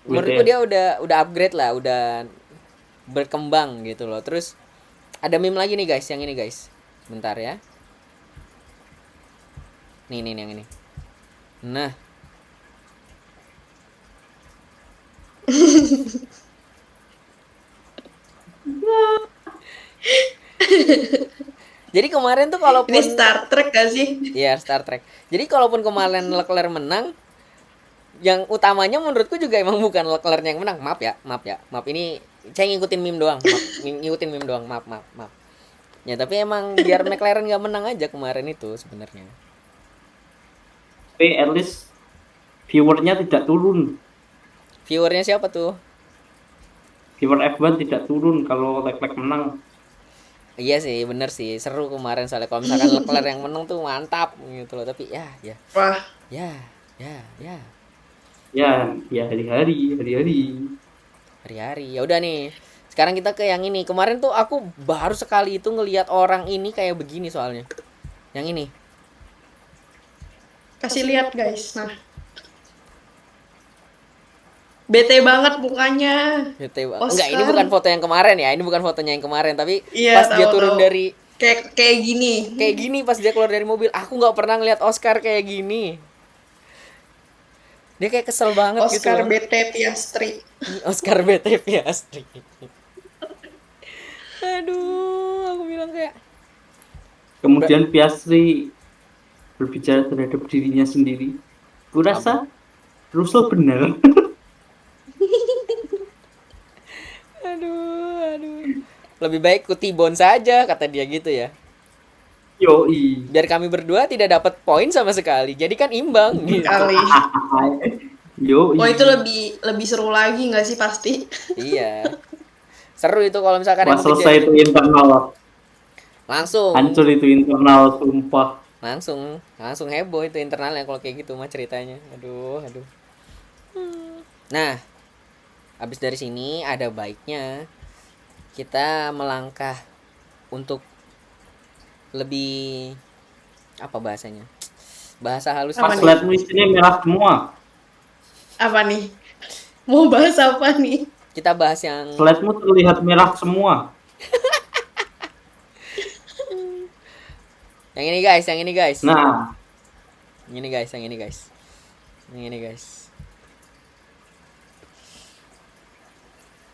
menurutku dia udah upgrade lah, udah berkembang gitu loh. Terus ada meme lagi nih guys, yang ini guys. Bentar ya. Nih yang ini. Nah. Jadi kemarin tuh kalaupun Ini Star Trek gak sih? Iya, Star Trek. Jadi kalaupun kemarin Leclerc menang, yang utamanya menurutku juga emang bukan Leclerc yang menang. Maaf ya. Maaf, ini saya ngikutin meme doang. Maaf. Ya, tapi emang biar McLaren gak menang aja kemarin itu sebenarnya. Tapi at least viewernya tidak turun. Viewernya siapa tuh? Viewer F1 tidak turun kalau Leclerc menang. Iya sih, bener sih. Seru kemarin soalnya kalau misalkan Leclerc yang menang tuh mantap gitu loh. Tapi ya. Wah. Ya. Ya hari-hari. Ya udah nih. Sekarang kita ke yang ini. Kemarin tuh aku baru sekali itu ngelihat orang ini kayak begini soalnya. Yang ini. Kasih lihat guys. Nah. Bete banget mukanya. Enggak, ini bukan foto yang kemarin ya. Ini bukan fotonya yang kemarin, tapi iya, pas dia turun dari kayak gini. Kayak gini pas dia keluar dari mobil. Aku nggak pernah ngeliat Oscar kayak gini. Dia kayak kesel banget gitu. Oscar BT Piastri. Oscar BT Piastri. Aduh, aku bilang kayak. Kemudian Piastri berbicara terhadap dirinya sendiri. Kurasa Russell benar. Aduh. Lebih baik kutibon saja, kata dia gitu ya. Yoi. Biar kami berdua tidak dapat poin sama sekali. Jadi kan imbang gitu. Kali. Yoi. Oh, itu lebih seru lagi nggak sih pasti? Iya. Seru itu kalau misalkan emang selesai itu internal. Langsung. Hancur itu internal, sumpah. Langsung heboh itu internalnya kalau kayak gitu mah ceritanya. Aduh. Nah, habis dari sini ada baiknya kita melangkah untuk lebih apa bahasanya? Bahasa halus. Pas lihat ini merah semua. Apa nih? Mau bahas apa nih? Kita bahas yang slide-mu terlihat merah semua. Yang ini guys. Nah. Yang ini guys.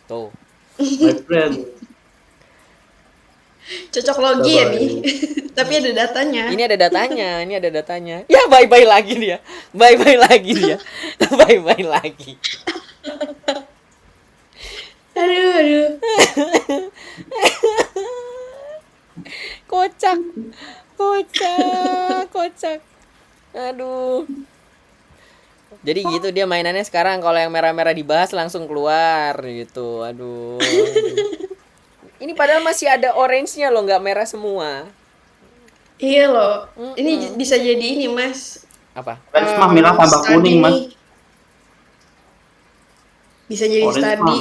Tuh. My friend. Cocok logi ya nih. Tapi ada datanya. Ini ada datanya. Ya bye-bye lagi dia. Bye-bye lagi. Aduh. Kocak. Aduh. Jadi gitu dia mainannya sekarang, kalau yang merah-merah dibahas langsung keluar gitu. Aduh. Ini padahal masih ada orange-nya loh, nggak merah semua. Iya loh. Ini bisa jadi ini, Mas. Apa? Orange mah merah tambah kuning, Mas. Bisa jadi orange tadi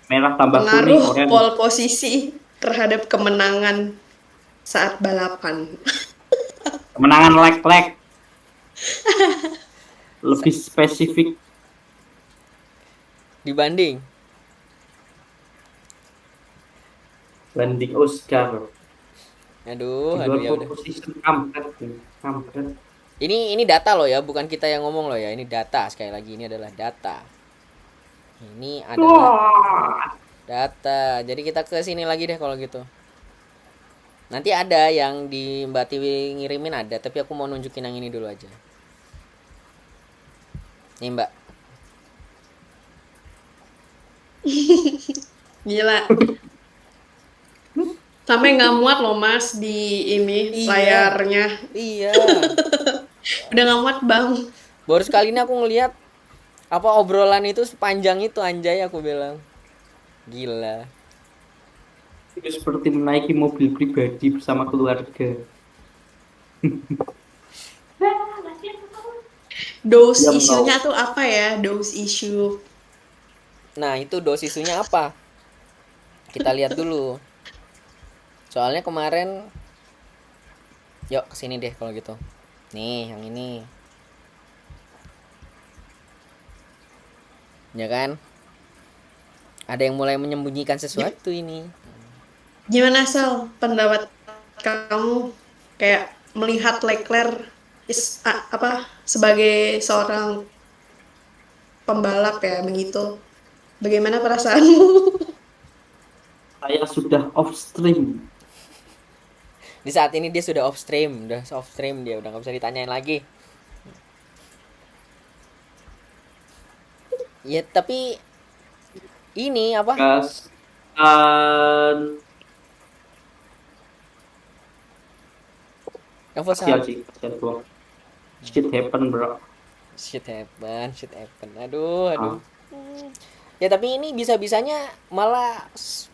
merah tambah pengaruh kuning, pole posisi terhadap kemenangan saat balapan. Kemenangan leg. Lebih spesifik dibanding Oscar. Aduh ya udah. Kampret. Ini data loh ya, bukan kita yang ngomong loh ya. Ini data, sekali lagi ini adalah data. Ini adalah data. Jadi kita ke sini lagi deh kalau gitu. Nanti ada yang di Mbak Tiwi ngirimin ada, tapi aku mau nunjukin yang ini dulu aja. Nih Mbak. Gila. Sampai nggak muat loh Mas di ini layarnya. Iya. Udah nggak muat Bang. Baru sekali ini aku ngelihat apa obrolan itu sepanjang itu, anjay, aku bilang. Gila. Itu seperti menaiki mobil pribadi bersama keluarga. Those Diam kau. isunya tuh apa ya? Those issue. Nah, itu dosisunya apa? Kita lihat dulu. Soalnya kemarin, yuk kesini deh kalau gitu. Nih, yang ini. Ya kan? Ada yang mulai menyembunyikan sesuatu ini. Gimana Sal pendapat kamu kayak melihat Leclerc apa sebagai seorang pembalap ya begitu? Bagaimana perasaanmu? Saya sudah off stream. Di saat ini dia sudah off stream, dia udah nggak bisa ditanyain lagi. Ya tapi ini apa? Gas. Apa Kasihan Sal? sih, kasihan gua. Shit happen bro. Shit happen. Aduh. Ah, Ya tapi ini bisa-bisanya malah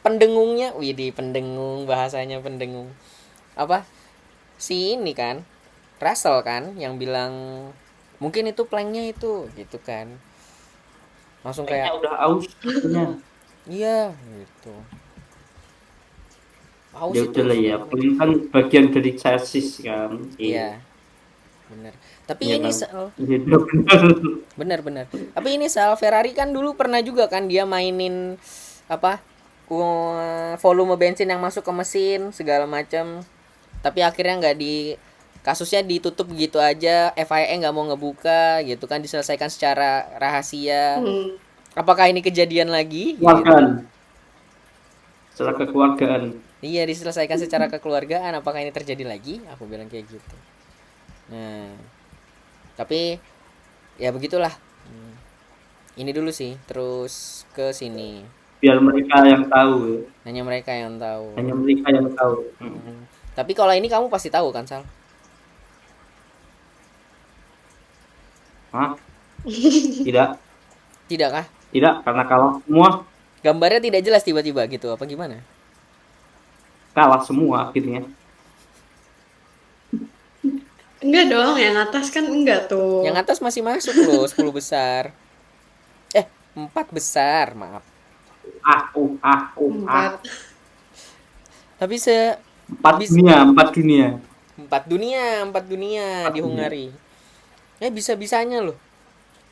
pendengungnya, wih di pendengung, bahasanya pendengung. Apa? Si ini kan, Russell kan yang bilang mungkin itu planknya itu gitu kan. Langsung kayaknya kayak udah aus katanya. iya gitu. Ya Aus itu udah lah ya, sebenarnya. paling kan bagian dari chassis kan. Iya, Iya, bener. Tapi iya ini kan. Sal, Iya udah benar. bener. Tapi ini Sal Ferrari kan dulu pernah juga kan dia mainin apa? Volume bensin yang masuk ke mesin segala macam. Tapi akhirnya nggak di kasusnya ditutup gitu aja, FIA nggak mau ngebuka gitu kan, diselesaikan secara rahasia. Hmm. Apakah ini kejadian lagi gitu? Keluargaan, secara kekeluargaan. Iya, diselesaikan secara kekeluargaan. Apakah ini terjadi lagi? Aku bilang kayak gitu. Nah, tapi ya begitulah. Ini dulu sih, terus ke sini. Biar mereka yang tahu. Hanya mereka yang tahu. Hanya mereka yang tahu. Tapi kalau ini kamu pasti tahu kan, Sal? Hah? Tidak, Tidakkah? tidak, karena kalah semua. Gambarnya tidak jelas tiba-tiba gitu, apa gimana? Kalah semua akhirnya. Enggak dong, yang atas kan enggak tuh. Yang atas masih masuk loh, 10 besar. 4 besar, maaf. Empat. Tapi Empat bis dunia, empat dunia. 4 dunia Empat di dunia. Hungari. Ya bisa-bisanya loh.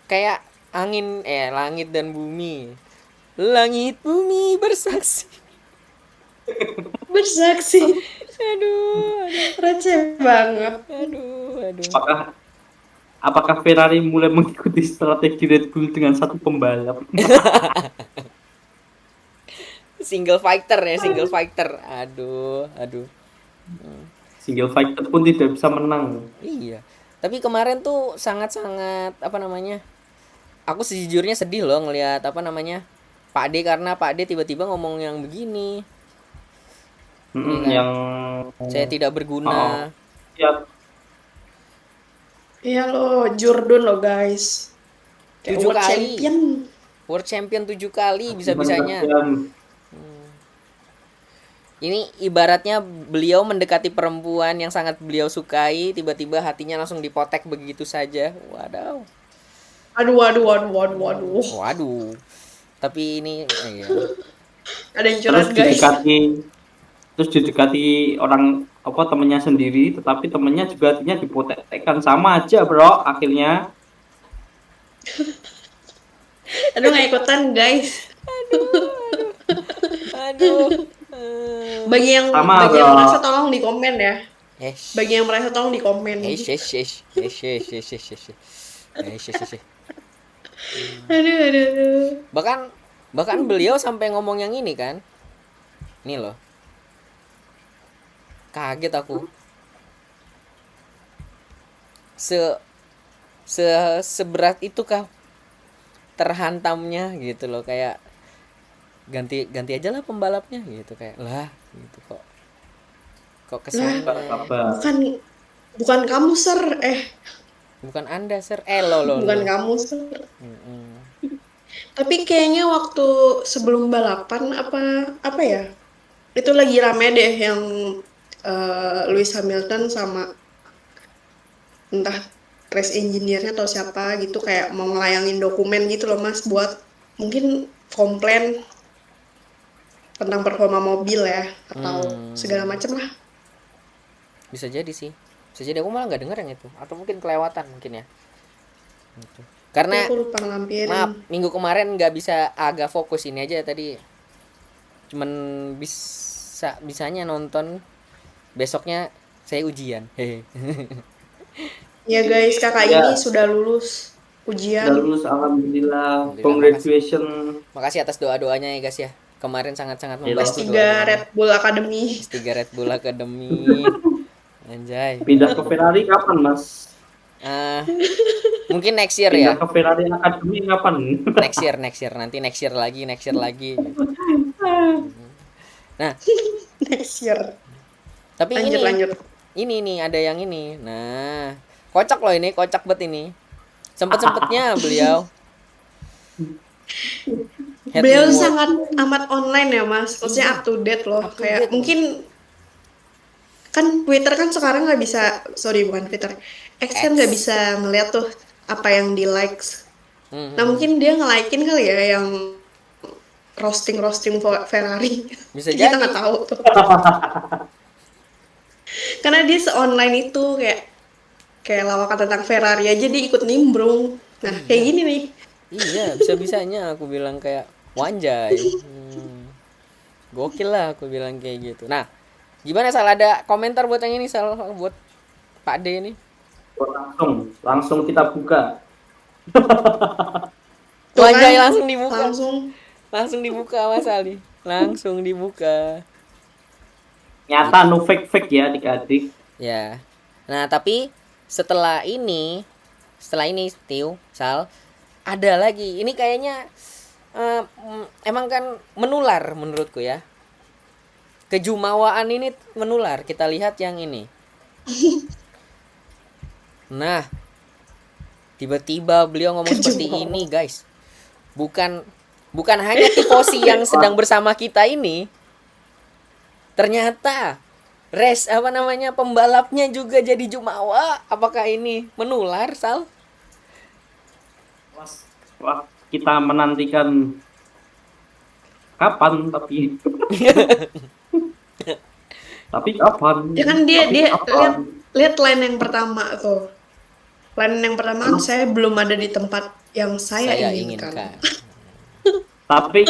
Kayak angin langit dan bumi. Langit bumi bersaksi. Bersaksi. Aduh. Receh banget. Aduh. Apakah Ferrari mulai mengikuti strategi Red Bull dengan satu pembalap? Single fighter ya, single fighter. Aduh. Single fighter pun tidak bisa menang. Iya. Tapi kemarin tuh sangat-sangat apa namanya? Aku sejujurnya sedih loh ngelihat apa namanya? Pak D, karena Pak D tiba-tiba ngomong yang begini. Ini kan, Yang saya tidak berguna. ya, Iya lo, Jordan lo guys. Kayak 7 world kali. champion. World champion 7 kali bisa-bisanya. Ini ibaratnya beliau mendekati perempuan yang sangat beliau sukai, tiba-tiba hatinya langsung dipotek begitu saja. Waduh. Aduh. Tapi ini ya. Ada yang curhat guys. Terus didekati orang apa temennya sendiri, tetapi temennya juga hatinya dipotekkan, sama aja bro akhirnya. Aduh nggak ikutan guys. Aduh. Bagi yang Sama, merasa tolong di komen ya. Yes. Bagi yang merasa tolong di komen. Yes. Aduh. Bahkan beliau sampai ngomong yang ini kan. Ini loh. Kaget aku. Seberat itu kah terhantamnya gitu loh, kayak ganti aja lah pembalapnya gitu, kayak lah gitu kok kesana. Bukan kamu Sir, bukan Anda Sir, lo bukan kamu Sir. Tapi kayaknya waktu sebelum balapan apa ya, itu lagi rame deh yang Lewis Hamilton sama entah race engineer-nya atau siapa gitu, kayak mau ngelayangin dokumen gitu loh Mas, buat mungkin komplain tentang performa mobil ya, atau segala macam lah. Bisa jadi sih. Bisa jadi aku malah nggak denger yang itu. Atau mungkin kelewatan mungkin ya. Gitu. Tapi Karena aku lupa ngelampirin. maaf, minggu kemarin nggak bisa agak fokus ini aja tadi. Cuman bisanya nonton, besoknya saya ujian. Hehe. Ya guys, kakak ini Ya, sudah lulus udah ujian. lulus alhamdulillah. Alhamdulillah, makasih. Congratulations. Makasih atas doa-doanya ya guys ya. Kemarin sangat-sangat Gila. membantu S3 doa-doanya. Red Bull Academy. S3 Red Bull Academy. Anjay. Pindah ke Ferrari kapan, Mas? Ah, mungkin next year Pindah ya. ke Ferrari Academy kapan? Next year nanti next year lagi gitu. Nah, Next year. tapi Lanjut, lanjut. ini nih ada yang ini. Nah, kocak loh ini, kocak bet ini. Sempet-sempetnya beliau head Beliau reward. sangat amat online ya Mas, maksudnya up to date loh. Up to Kayak date, mungkin kan Twitter kan sekarang nggak bisa, sorry bukan Twitter, X kan nggak bisa ngeliat tuh apa yang di likes. Nah mungkin dia nge-likein kali ya yang roasting Ferrari. Bisa Kita jadi. nggak tahu tuh. Karena dia se-online itu kayak lawakan tentang Ferrari aja dia ikut nimbrung. Nah kayak gini nih. Iya, bisa-bisanya aku bilang kayak wanjay. Gokil lah aku bilang kayak gitu. Nah, gimana Sal, ada komentar buat yang ini Sal, buat Pak D ini? Langsung kita buka. Tuh Wanjay kan, langsung dibuka. langsung Dibuka Mas Ali. Langsung dibuka. Nyata no fake ya adik-adik. Ya. Nah, tapi setelah ini Tio, Sal, ada lagi. Ini kayaknya emang kan menular menurutku ya. Kejumawaan ini menular. Kita lihat yang ini. Nah, tiba-tiba beliau ngomong seperti ini, guys. Bukan hanya tifosi yang sedang bersama kita ini. Ternyata pembalapnya juga jadi jumawa. Apakah ini menular, Sal? Wah, kita menantikan kapan tapi tapi kapan? Ya kan dia lihat line yang pertama tuh. Line yang pertama kan saya belum ada di tempat yang saya inginkan. Tapi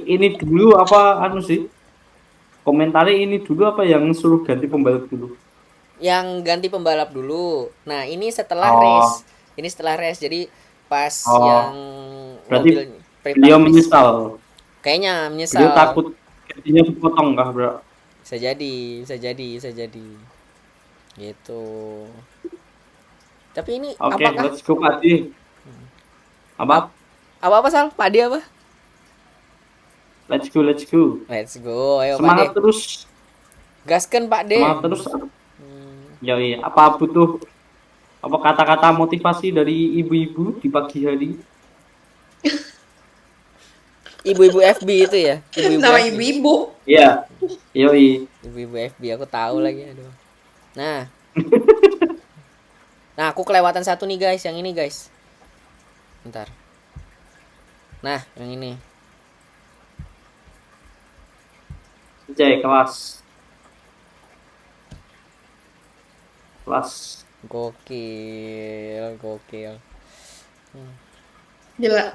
ini dulu apa sih? Komentarnya ini dulu apa yang suruh ganti pembalap dulu? Yang ganti pembalap dulu. Nah, ini setelah race. Ini setelah race. Jadi pas yang berarti beliau menyesal. Kayaknya menyesal. Beliau takut gantinya dipotong kah, bro? Bisa jadi. Gitu. Tapi ini apakah let's go Padi. Apa Sal? Padi apa? Let's go. Ayo semangat Pak D. Terus. Gaskan Pak D. Semangat terus. Iya. Apa butuh kata-kata motivasi dari ibu-ibu di pagi hari? Ibu-ibu FB itu ya? Nama ibu-ibu. Iya. Yoi. Ibu-ibu FB aku tahu lagi, aduh. Nah, aku kelewatan satu nih guys, yang ini guys. Bentar. Nah, yang ini. Kelas. Gokil. Gila.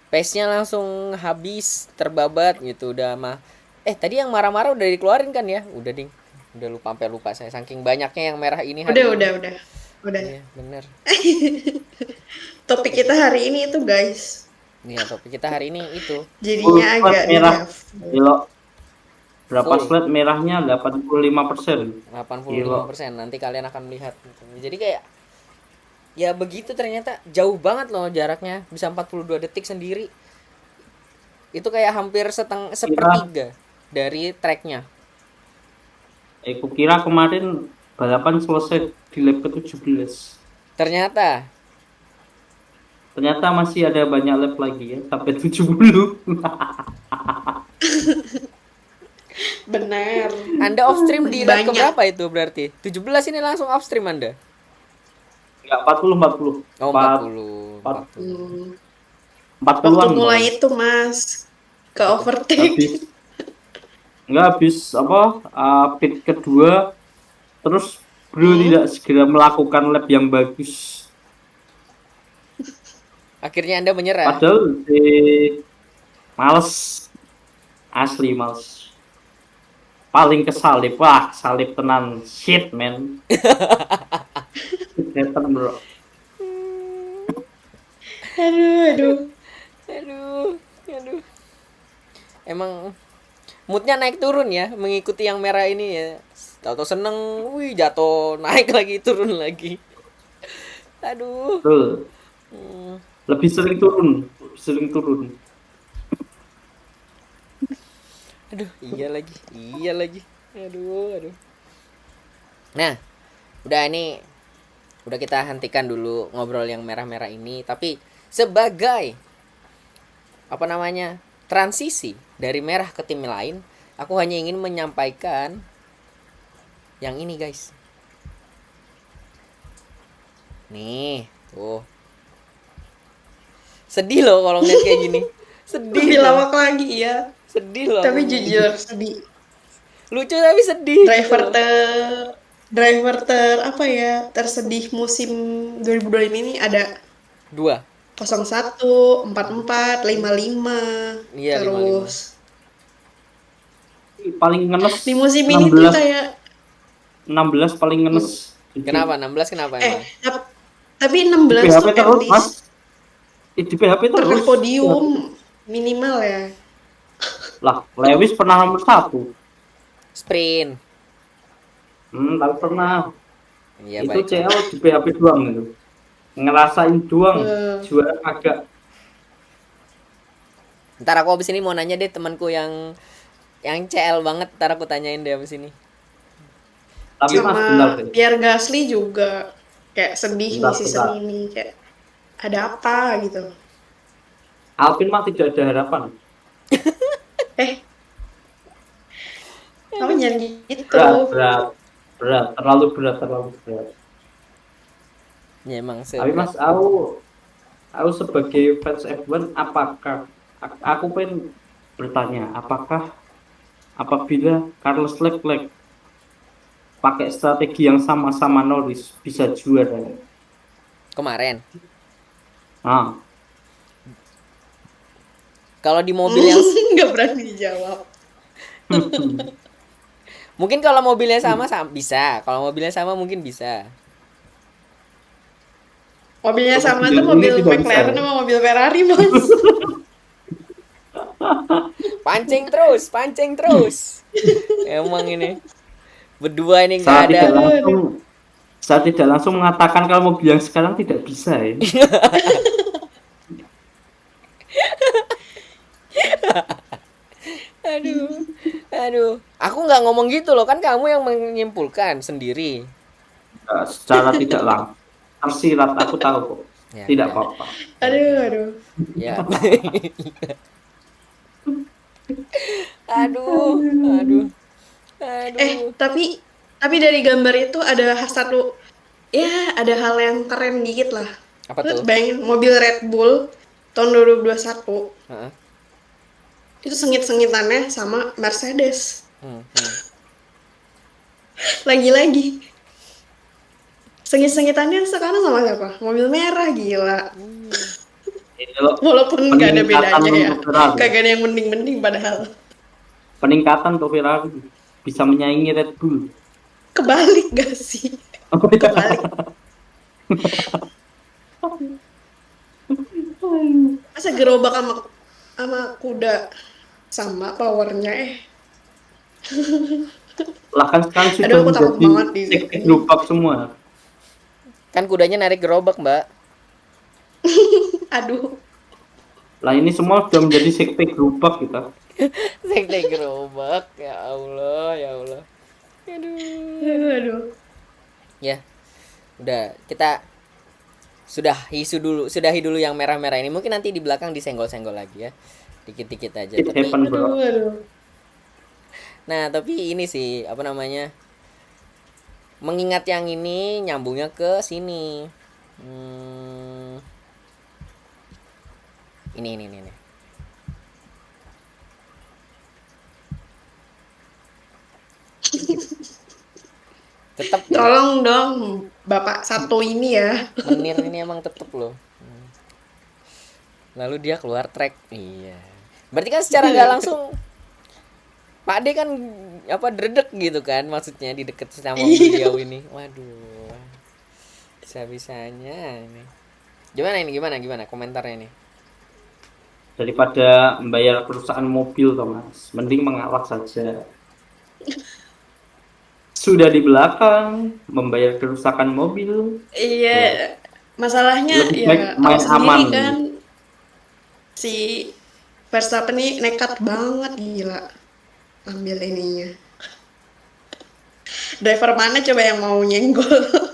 Pace-nya langsung habis, terbabat gitu udah mah. Tadi yang marah-marah udah dikeluarin kan ya? Udah ding. Udah sampai lupa saya saking banyaknya yang merah ini. Udah. Iya, bener. Topik kita hari ini itu guys. Iya, topik kita hari ini itu. Jadinya agak merah. Berapa Full. slide merahnya? 85%. 85%. Nanti kalian akan melihat. Jadi kayak ya begitu, ternyata jauh banget loh jaraknya, bisa 42 detik sendiri. Itu kayak hampir sepertiga dari tracknya. Aku kira kemarin balapan selesai di lap ke-17. Ternyata masih ada banyak lap lagi ya, sampai 70. Bener. Anda off stream di lap Banyak. keberapa itu berarti? 17 ini langsung off stream Anda? Enggak, 40. Oh, 40. Hmm. 40-an. Waktu mulai itu Mas ke overtake. Habis apa? Pit kedua terus Bro tidak segera melakukan lap yang bagus. Akhirnya Anda menyerah. Padahal males. Asli males. Paling kesalip. Wah, salip tenan. Shit, man. Hater, bro. Aduh. Aduh. Emang moodnya naik turun ya mengikuti yang merah ini ya. Tahu-tahu seneng, wih jatuh, naik lagi, turun lagi. Aduh. Betul. Lebih sering turun. Aduh, iya lagi. Aduh. Nah, udah kita hentikan dulu ngobrol yang merah-merah ini, tapi sebagai apa namanya? Transisi dari merah ke tim lain, aku hanya ingin menyampaikan yang ini, guys. Nih, tuh. Sedih loh kalau ngeliat kayak gini. Sedih. Lebih lawak lagi ya. Sedih loh. Tapi jujur sedih. Lucu tapi sedih. Driver apa ya, tersedih musim 2025 ini ada 2. 01, 44, 55. Iya, Terus 55. Paling ngenes di musim ini tuh kayak 16 paling ngenes. Kenapa 16 kenapa emang? Tapi 16 di PHP tuh at terus, Mas. least Di PHP terus. pernah podium minimal ya. Lah, Lewis pernah nomor 1. Sprint. Tapi pernah. Iya, itu baik. CL di PHP doang itu. Ngerasain doang. Juara agak. Ntar aku abis ini mau nanya deh temanku yang CL banget, ntar aku tanyain deh abis ini. Tapi sama Mas benar deh. Pierre Gasly juga kayak sedih nih season ini, kayak ada apa gitu. Alpine mah tidak ada harapan. Kamu jangan gitu. Berat, terlalu berat. Ya emang Tapi Mas, aku sebagai fans F1, aku pengen bertanya, apakah apabila Carlos Leclerc pakai strategi yang sama Norris bisa juara kemarin? Kalau di mobil yang nggak berani dijawab. mungkin kalau mobilnya sama bisa, kalau mobilnya sama mungkin bisa. Mobilnya sama tuh mobil McLaren sama mobil Ferrari, Mas. Pancing terus. Emang ini berdua ini nggak ada. Saya tidak langsung mengatakan kalau mobil yang sekarang tidak bisa ya. Aduh. Aku nggak ngomong gitu loh, kan kamu yang menyimpulkan sendiri. Secara tidak langsung tersirat, aku tahu kok. Ya, tidak apa-apa. Aduh. Ya. Aduh. Tapi dari gambar itu ada satu, ya ada hal yang keren dikit lah. Apa tuh? Bayangin mobil Red Bull tahun 2021. Itu sengit-sengitannya sama Mercedes. Lagi-lagi. Sengit-sengitannya sekarang sama siapa? Mobil merah, gila. Walaupun nggak ada bedanya ya. Kagak ada yang mending-mending padahal. Peningkatan untuk Ferrari bisa menyaingi Red Bull. Kebalik gak sih? Kebalik. Masa gerobak sama kuda sama powernya Lah kan sekarang sudah menjadi gerobak semua. Kan kudanya narik gerobak, Mbak. Aduh. Lah ini semua sudah menjadi sekte gerobak kita. Sekte gerobak, ya Allah. Aduh. Ya. Udah, kita sudahi dulu yang merah-merah ini. Mungkin nanti di belakang disenggol-senggol lagi ya. Dikit-dikit aja. Aduh. Nah, tapi ini sih, apa namanya? Mengingat yang ini nyambungnya ke sini. Hmm, ini. Tetap deh. Tolong dong, Bapak satu ini ya. Menir ini emang tetep loh. Lalu dia keluar track. Iya. Berarti kan secara nggak langsung Pak D kan apa dredeg gitu kan maksudnya di deket sama Iya. beliau ini. Waduh. Bisa-bisanya ini. Gimana komentarnya ini? Daripada membayar kerusakan mobil, Thomas, mending mengalah saja. Sudah di belakang membayar kerusakan mobil, Iya, ya, masalahnya lebih ya baik tahu main sendiri aman. kan, si Verstappen ini nekat banget gila ambil ininya. Driver mana coba yang mau nyenggol?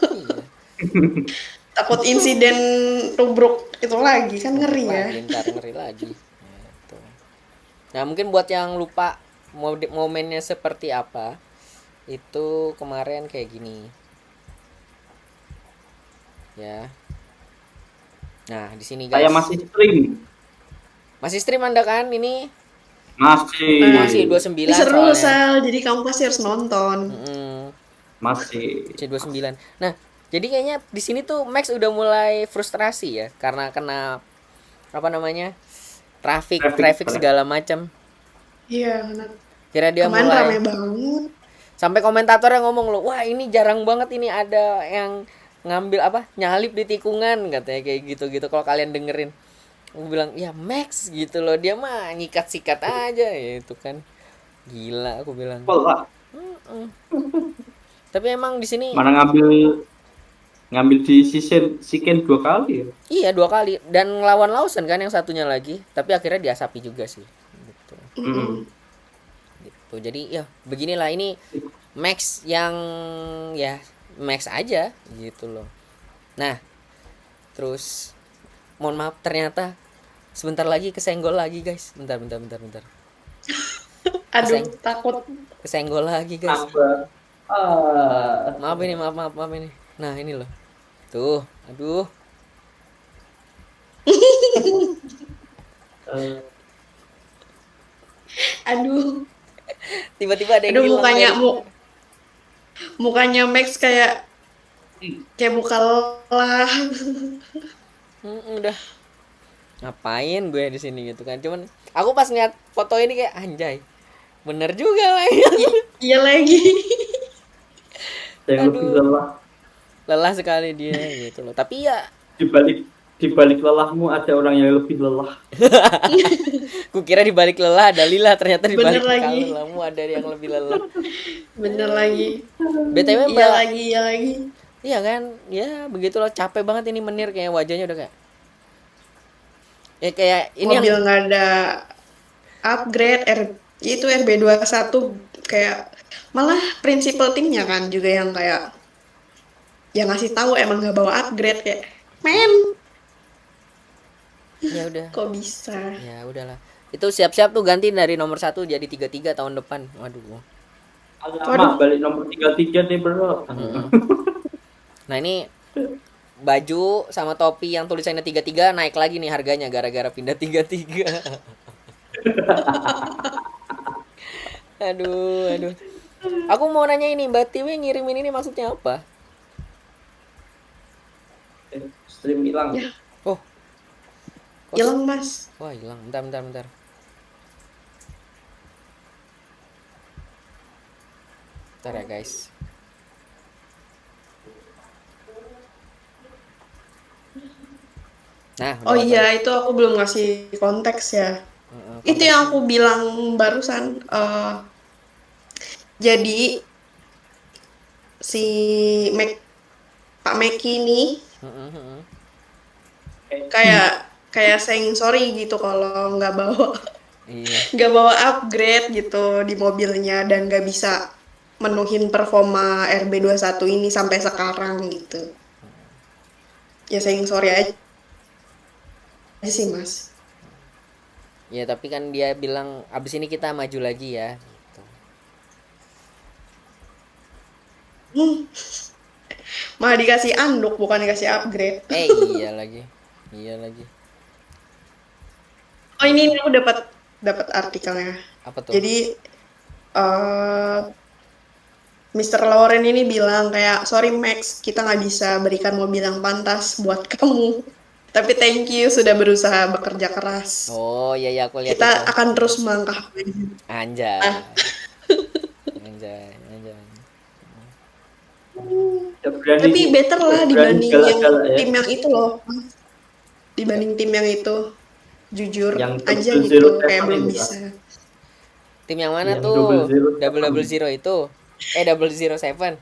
Iya. Takut insiden tubruk itu lagi kan Tubruk ngeri ya. lagi ntar ngeri lagi. Gitu. Nah mungkin buat yang lupa momennya seperti apa, itu kemarin kayak gini. Ya. Nah di sini Saya guys. masih stream, Masih stream Anda kan ini? Masih Nah, masih, ini 29 seru soalnya. Sal, jadi kamu pasti harus nonton. Mm-mm. masih. Masih 29. Nah, jadi kayaknya di sini tuh Max udah mulai frustrasi ya karena kena apa namanya? Traffic Traffic. segala macam. Iya, benar. Kira dia Kemarin rame mulai banget. sampai komentatornya ngomong loh, "Wah, ini jarang banget ini ada yang ngambil apa? Nyalip di tikungan," katanya kayak gitu-gitu kalau kalian dengerin. Aku bilang, "Ya Max gitu loh, dia mah nyikat-sikat aja itu kan." Gila aku bilang. Wah, Tapi emang di sini mana ngambil ngambil di siken 2 kali ya. iya 2 kali dan ngelawan Lawson kan yang satunya lagi, tapi akhirnya diasapi juga sih. Gitu. Mm. Gitu. Jadi ya beginilah ini Max yang ya Max aja gitu loh. Nah, terus mohon maaf ternyata sebentar lagi kesenggol lagi guys. Bentar. Aduh, Keseng takut. kesenggol lagi guys. Apa? Ah, Maaf ini, maaf ini. Nah, ini loh. Tuh, aduh. eh, Aduh. Tiba-tiba ada yang Aduh, hilang mukanya dari mukanya Max kayak muka lelah. udah ngapain gue di sini gitu kan. Cuman aku pas ngeliat foto ini kayak anjay. Bener juga lah ya. Iya lagi. yang lebih Aduh, lelah. lelah sekali dia gitu loh. Tapi ya Di balik lelahmu ada orang yang lebih lelah. kukira di balik lelah ada lillah, ternyata di Bener balik lagi. lelahmu ada yang lebih lelah. Bener lagi. BTW Iya Mbak, lagi, iya lagi. iya kan? Ya begitulah capek banget ini Menir kayak wajahnya udah kayak ya kayak ini yang Mobil nggak ada upgrade, itu RB21 kayak malah prinsipal timnya kan juga yang kayak yang ngasih tahu emang nggak bawa upgrade kayak men ya udah. kok bisa. Ya udahlah. Itu siap-siap tuh ganti dari nomor 1 jadi 33 tahun depan. Waduh. Waduh, Alamak, balik nomor 33 nih bro. Nah, ini baju sama topi yang tulisannya 33 naik lagi nih harganya gara-gara pindah 33. Aduh. Aku mau nanya ini, Mbak Tiwi ngirimin ini maksudnya apa? Stream hilang. ya Oh, hilang mas. wah hilang. Bentar. Bentar ya, guys. Nah, Oh udah iya balik. itu aku belum ngasih konteks ya. Itu yang Konteksnya. aku bilang barusan. Jadi si Mac, Pak Meki ini kayak kayak saying sorry gitu kalau nggak bawa Iya. nggak bawa upgrade gitu di mobilnya dan nggak bisa menuhin performa RB21 ini sampai sekarang gitu. Ya saying sorry aja sih mas. Ya, tapi kan dia bilang abis ini kita maju lagi ya. Gitu. Malah dikasih anduk, bukan dikasih upgrade. Iya lagi. Iya lagi. Oh, ini aku dapat artikelnya. Apa tuh? Jadi eh Mr. Lauren ini bilang kayak, sorry Max, kita nggak bisa berikan mobil yang pantas buat kamu. Tapi thank you sudah berusaha bekerja keras. Oh, iya iya aku lihat itu. Kita akan terus melangkah maju. Anjay. Nah, Anjay, anjay. Udah berani, tapi better lah udah berani dibanding yang galak-galak ya. tim yang itu loh. Dibanding tim yang itu. Jujur Yang aja double gitu, zero kayak seven belum itu, Kak. bisa. Tim yang mana Yang double tuh? zero Double seven. zero itu. Double zero seven.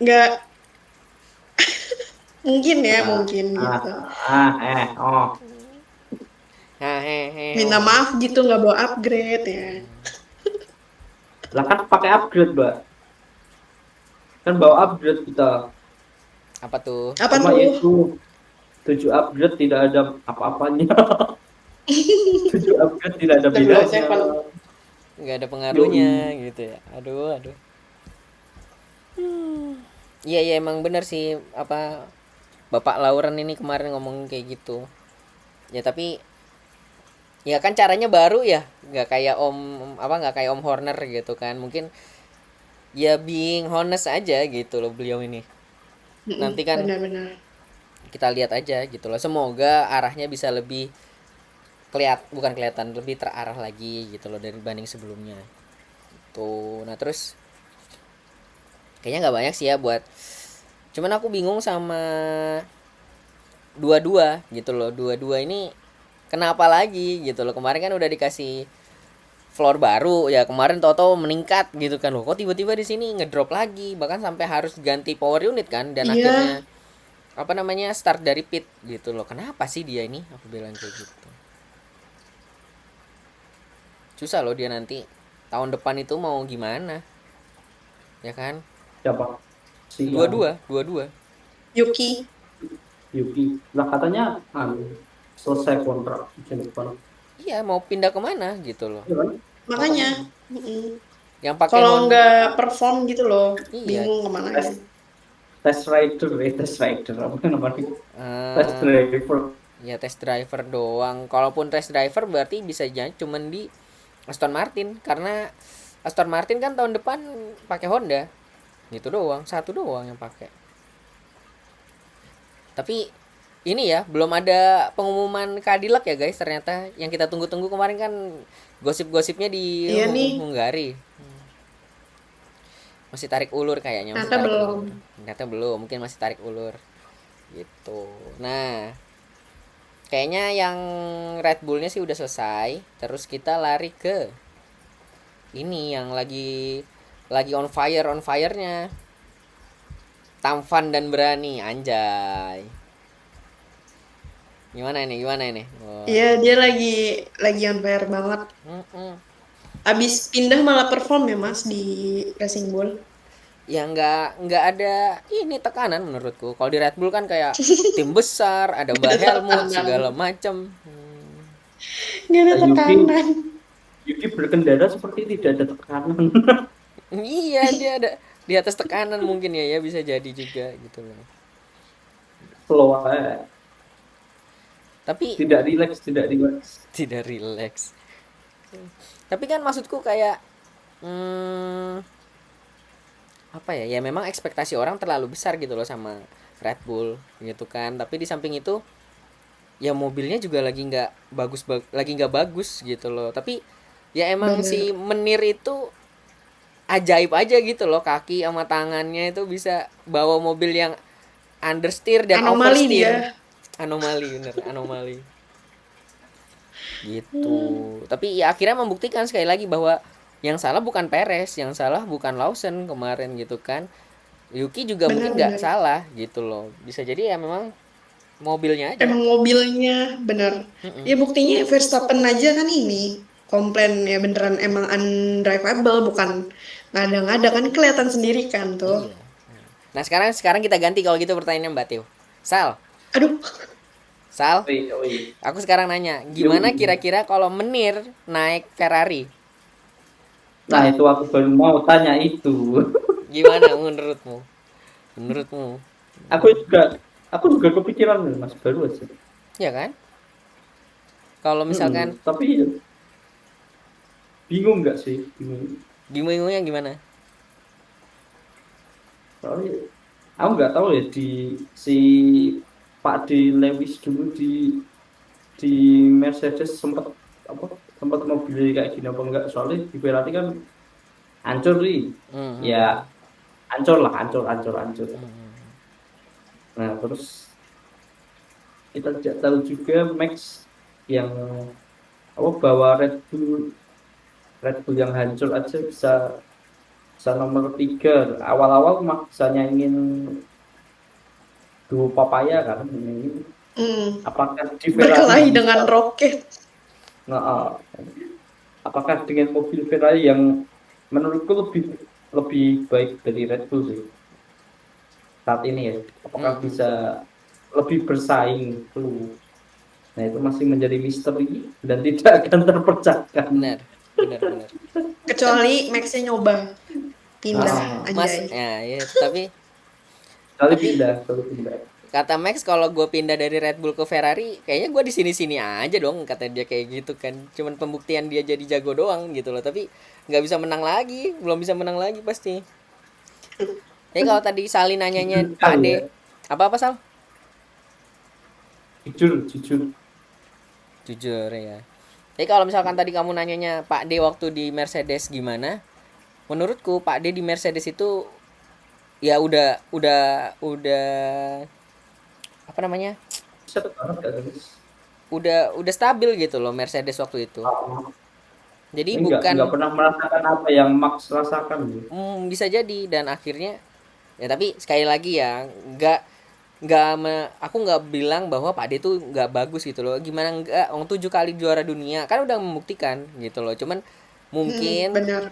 Nggak, mungkin ya, Ah, mungkin gitu. oh. Hahehe. Minta maaf gitu, nggak bawa upgrade ya. Lah kan pakai upgrade, Mbak. Kan bawa upgrade kita. Apa tuh? Apa Cuma tuh? itu 7 upgrade tidak ada apa-apanya. 7 upgrade tidak ada Double bedanya. seven. Nggak ada pengaruhnya Yoi. gitu ya. Aduh, aduh. Iya iya emang bener sih apa Bapak Lauren ini kemarin ngomong kayak gitu. Ya tapi ya kan caranya baru ya, nggak kayak nggak kayak Om Horner gitu kan. Mungkin ya being honest aja gitu loh beliau ini. Nanti kan Benar-benar. kita lihat aja gitu loh. Semoga arahnya bisa lebih bukan kelihatan lebih terarah lagi gitu loh dari banding sebelumnya. Tuh. Nah, terus kayaknya nggak banyak sih ya buat cuman aku bingung sama dua-dua gitu loh. Dua-dua ini kenapa lagi gitu loh. Kemarin kan udah dikasih floor baru ya, kemarin toto meningkat gitu kan loh, kok tiba-tiba di sini ngedrop lagi, bahkan sampai harus ganti power unit kan, dan Iya, akhirnya apa namanya start dari pit gitu loh. Kenapa sih dia ini, aku bilang kayak gitu. Susah loh dia nanti tahun depan itu mau gimana ya kan. Siapa? Si Dua-dua, dua-dua. Yuki. Yuki. Lah katanya selesai kontrak musim depan. Iya mau pindah kemana gitu loh. Iya kan? Makanya. Mm-mm. Yang pakai Kalau Honda. nggak perform gitu loh, Iya. bingung kemana Test, gitu. test rider apa namanya? Test Eh, driver. ya test driver doang. Kalaupun test driver berarti bisa jadi cuman di Aston Martin, karena Aston Martin kan tahun depan pakai Honda. Gitu doang, satu doang yang pakai. Tapi ini ya belum ada pengumuman Cadillac ya guys, ternyata yang kita tunggu-tunggu kemarin kan gosip-gosipnya di Iya nih, Hungari. Masih tarik ulur kayaknya, masih ternyata tarik belum. ulur. Ternyata belum, mungkin masih tarik ulur. Gitu. Nah, kayaknya yang Red Bullnya sih udah selesai. Terus kita lari ke ini yang lagi on firenya. Tampan dan berani, anjay. Gimana ini? Gimana ini? Wah. Iya, dia lagi unfair banget. Mm-mm. Abis pindah malah perform ya Mas di Racing Bull. Ya nggak ada ini tekanan menurutku. Kalau di Red Bull kan kayak tim besar, ada Mbak Gak ada Helmut tekanan. segala macam. Gak ada Yuki, tekanan. Yuki berkendara seperti tidak ada tekanan. Iya dia ada di atas tekanan mungkin ya bisa jadi juga gitu loh. Slow aja. Tapi Tidak rileks, tidak rileks. tidak rileks. Tapi kan maksudku kayak apa ya? Ya memang ekspektasi orang terlalu besar gitu loh sama Red Bull gitu kan. Tapi di samping itu ya mobilnya juga lagi nggak bagus gitu loh. Tapi ya emang Bener. si Menir itu ajaib aja gitu loh, kaki sama tangannya itu bisa bawa mobil yang understeer dan Anomali oversteer. dia. Anomali bener, anomali. Gitu. Tapi ya akhirnya membuktikan sekali lagi bahwa yang salah bukan Perez, yang salah bukan Lawson kemarin gitu kan. Yuki juga mungkin nggak Benar-benar. salah gitu loh. Bisa jadi ya memang mobilnya aja. Emang mobilnya bener. Mm-mm. Ya buktinya Verstappen aja kan ini komplain ya beneran emang undrivable, bukan ngada-ngada, kan kelihatan sendiri kan tuh. Iya. Nah sekarang kita ganti kalau gitu pertanyaannya Mbak Tio. Sal, Aduh, Sal, Oi. aku sekarang nanya, gimana kira-kira kalau Menir naik Ferrari? Nah itu aku baru mau tanya itu. Gimana menurutmu? Menurutmu? Aku juga kepikiran Mas, baru aja. Ya kan? Kalau misalkan Tapi bingung nggak sih? bingungnya gimana? Soalnya aku nggak tahu ya di si Pak D Lewis dulu di Mercedes sempat apa sempat mau beli kayak gini apa enggak, soalnya di Ferrari kan hancur nih ya, Hmm. hancur lah, hancur. Nah terus kita tidak tahu juga Max yang apa bawa Red Bull yang hancur aja bisa bisa nomor 3, awal-awal mah bisa nyaingin duo papaya kan ini. Apakah di Ferrari Berkelahi bisa, dengan roket. nah, apakah dengan mobil Ferrari yang menurutku lebih lebih baik dari Red Bull sih saat ini ya, apakah Hmm. bisa lebih bersaing tuh, nah itu masih menjadi misteri dan tidak akan terpecahkan. Benar, benar. Dan Kecuali Max-nya nyoba pindah, Mas, anjay. ya, ya tapi Kali tapi pindah, kali pindah. kata Max kalau gue pindah dari Red Bull ke Ferrari, kayaknya gue di sini-sini aja dong, kata dia kayak gitu kan. Cuman pembuktian dia jadi jago doang gitu loh, tapi nggak bisa menang lagi, belum bisa menang lagi pasti. Jadi kalau tadi Sali nanyanya Jujur Pak kali ya, D, apa Sal? jujur. Jujur ya. Jadi kalau misalkan tadi kamu nanyanya Pak D waktu di Mercedes gimana? Menurutku Pak D di Mercedes itu ya udah apa namanya? Set banget kan guys. Udah stabil gitu loh Mercedes waktu itu. Jadi Ini nggak bukan pernah merasakan apa yang Max rasakan gitu. bisa jadi dan akhirnya ya tapi sekali lagi ya aku nggak bilang bahwa Pak D tuh nggak bagus gitu loh. Gimana nggak? 7 kali juara dunia kan udah membuktikan gitu loh. Cuman mungkin Benar.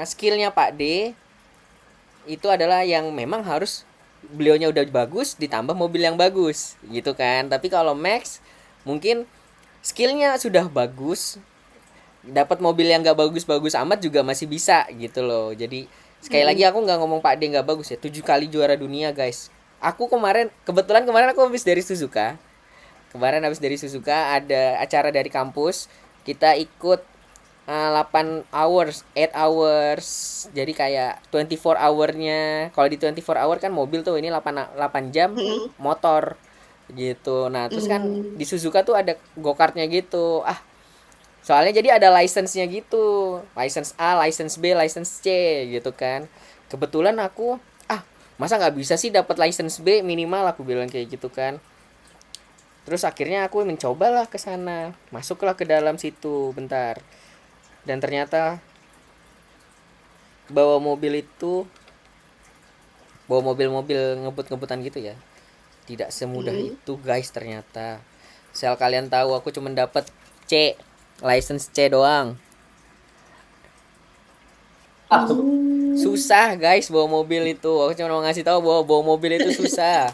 skillnya Pak D itu adalah yang memang harus beliaunya udah bagus ditambah mobil yang bagus gitu kan. Tapi kalau Max mungkin skillnya sudah bagus, dapat mobil yang gak bagus-bagus amat juga masih bisa gitu loh. Jadi sekali lagi aku nggak ngomong Pak D nggak bagus ya, 7 kali juara dunia guys. Aku kebetulan kemarin aku habis dari Suzuka. Kemarin habis dari Suzuka ada acara dari kampus, kita ikut 8 hours, 8 hours. Jadi kayak 24 hour-nya. Kalau di 24 hour kan mobil tuh, ini 8 jam motor gitu. Nah, terus kan di Suzuka tuh ada go-kartnya gitu. Soalnya jadi ada license-nya gitu. License A, license B, license C gitu kan. Kebetulan aku masa nggak bisa sih dapat license B minimal, aku bilang kayak gitu kan. Terus akhirnya aku mencobalah ke sana. Masuklah ke dalam situ bentar. Dan ternyata bawa mobil itu bawa mobil-mobil ngebut-ngebutan gitu ya. Tidak semudah itu guys ternyata. Sel kalian tahu aku cuma dapat C, license C doang. Susah guys bawa mobil itu. Aku cuma mau ngasih tahu bahwa bawa mobil itu susah.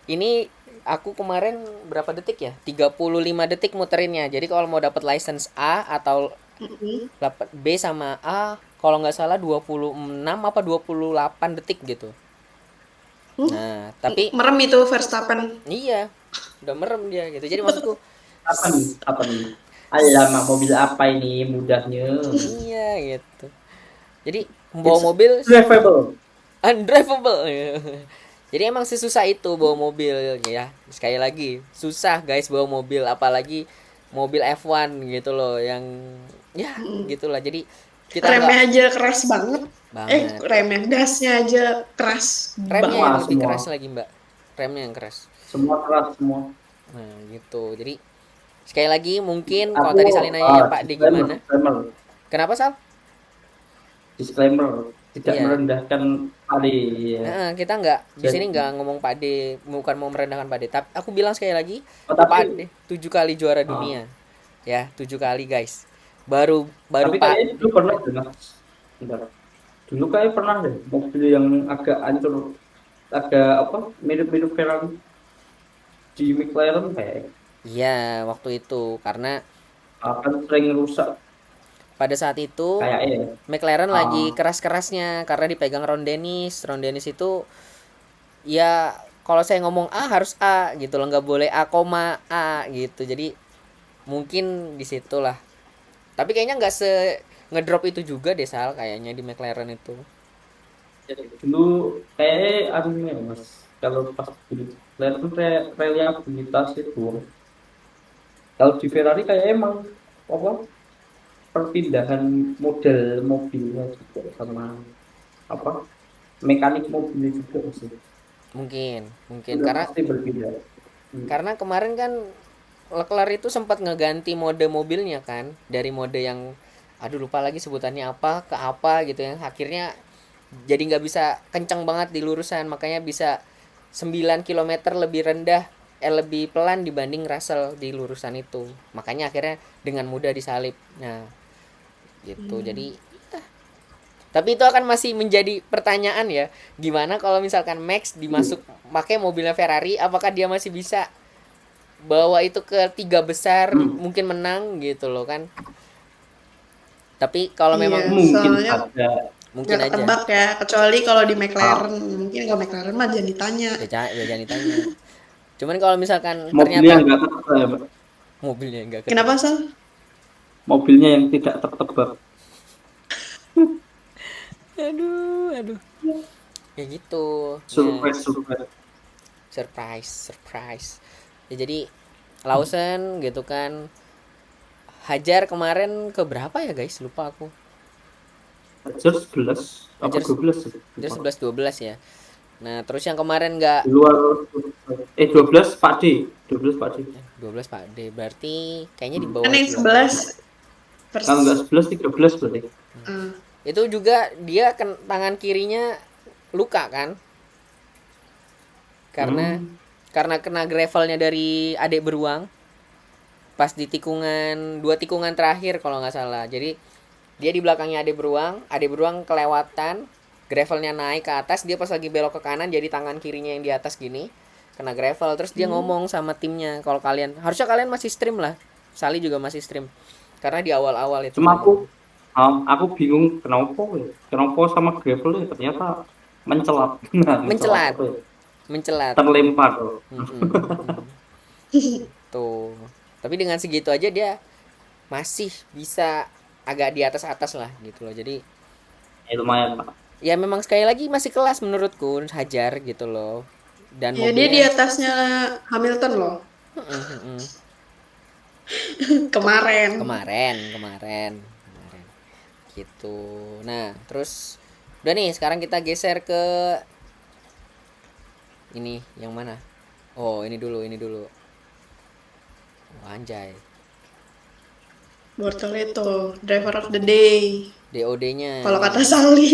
Ini aku kemarin berapa detik ya? 35 detik muterinnya. Jadi kalau mau dapat license A atau dapat B sama A, kalau nggak salah 26 apa 28 detik gitu. Nah, tapi Merem itu Verstappen. iya, udah merem dia gitu. Jadi maksudku Apa nih? Alamak, mobil apa ini mudahnya? iya gitu. Jadi It's bawa mobil drivable. undrivable. Jadi emang sesusah itu bawa mobil ya. Sekali lagi, susah guys bawa mobil, apalagi mobil F1 gitu loh yang ya gitulah. Jadi kita nggak Remnya aja keras banget. banget. Remnya, gasnya aja keras Remnya Semua yang banget. lebih semua keras lagi, Mbak. Remnya yang keras. semua keras semua. Nah, gitu. Jadi sekali lagi mungkin kalau Aku tadi Salina nanya Pak D disclaimer, gimana? disclaimer, Kenapa, Sal? disclaimer, tidak Iya. merendahkan tadi ya. Kita nggak di sini Jadi, nggak ngomong Pak D, bukan mau merendahkan Pak D. Tapi aku bilang sekali lagi, Pak D tapi 7 kali juara ah, dunia. Ya, 7 kali guys. Baru baru tapi Pak kayaknya dulu pernah deh Mas. Bentar. Dulu kayak pernah deh mobil yang agak hancur, agak apa mirip-mirip Ferrari di McLaren kayak iya waktu itu karena akan sering rusak pada saat itu kayak ya. McLaren lagi Ah, keras-kerasnya karena dipegang Ron Dennis. Ron Dennis itu ya kalau saya ngomong A harus A gitu loh, nggak boleh A koma A gitu. Jadi mungkin di situlah. Tapi kayaknya nggak ngedrop itu juga deh Sal, kayaknya di McLaren itu. Ya, dulu kayaknya anunya mas, kalau pas di Leclerc itu reliabilitas itu, kalau di Ferrari kayak emang apa perpindahan model mobilnya juga sama apa mekanik mobilnya juga sih Mungkin udah karena pasti berbeda. kemarin kan Leclerc itu sempat ngeganti mode mobilnya kan, dari mode yang aduh lupa lagi sebutannya apa ke apa gitu, yang akhirnya jadi nggak bisa kencang banget di lurusan, makanya bisa 9 km lebih rendah, lebih pelan dibanding Russell di lurusan itu, makanya akhirnya dengan mudah disalip. Nah gitu. Jadi tapi itu akan masih menjadi pertanyaan ya, gimana kalau misalkan Max dimasuk pakai mobilnya Ferrari, apakah dia masih bisa bawa itu ke tiga besar, Hmm, mungkin menang gitu loh kan. Tapi kalau Iya, memang mungkin soalnya saja. mungkin nggak aja ketebak ya, kecuali kalau di Ah, McLaren. Mungkin kalau McLaren mah jangan ditanya. ya jangan ditanya. Cuman kalau misalkan mobilnya ternyata nggak tertebak ya, Mbak. mobilnya enggak Kenapa, ketebak. Sal? Mobilnya yang tidak tertebak. Aduh ya gitu ya. Surprise surprise. Surprise ya. Jadi Lawson gitu kan, Hajar kemarin ke berapa ya guys, lupa aku. Hajar 11 apa Hajar 12 sih? Hajar Lupa. 11-12 ya. Nah terus yang kemarin nggak Di luar 12 Pak D, 12 Pak D. 12 Pak D, berarti kayaknya di Kan bawah yang 12. 11 Kalau nggak pers 11 13 berarti. eh, Itu juga dia tangan kirinya luka kan, karena Hmm. kena gravelnya dari adik beruang pas di tikungan, dua tikungan terakhir kalau nggak salah. Jadi dia di belakangnya adik beruang kelewatan, gravelnya naik ke atas, dia pas lagi belok ke kanan jadi tangan kirinya yang di atas gini kena gravel. Terus dia hmm. ngomong sama timnya, kalau harusnya kalian masih stream lah, Sali juga masih stream, karena di awal-awal itu Cuma ngomong. aku bingung kenapa ya. Kenapa sama gravel ya ternyata mencelat. Nah, mencelat mencelat apa ya? mencelat Terlempar. tuh. Tapi dengan segitu aja dia masih bisa agak di atas atas lah gitu loh. Jadi Ya lumayan Pak. ya memang sekali lagi masih kelas menurutku Hajar gitu loh, dan Ya dia di mobilnya atasnya Hamilton loh. mm, Kemarin. kemarin gitu. Nah terus udah nih, sekarang kita geser ke ini yang mana. Oh ini dulu. Oh, anjay. Bortoleto, driver of the day. DOD-nya Kalau nih kata Sali.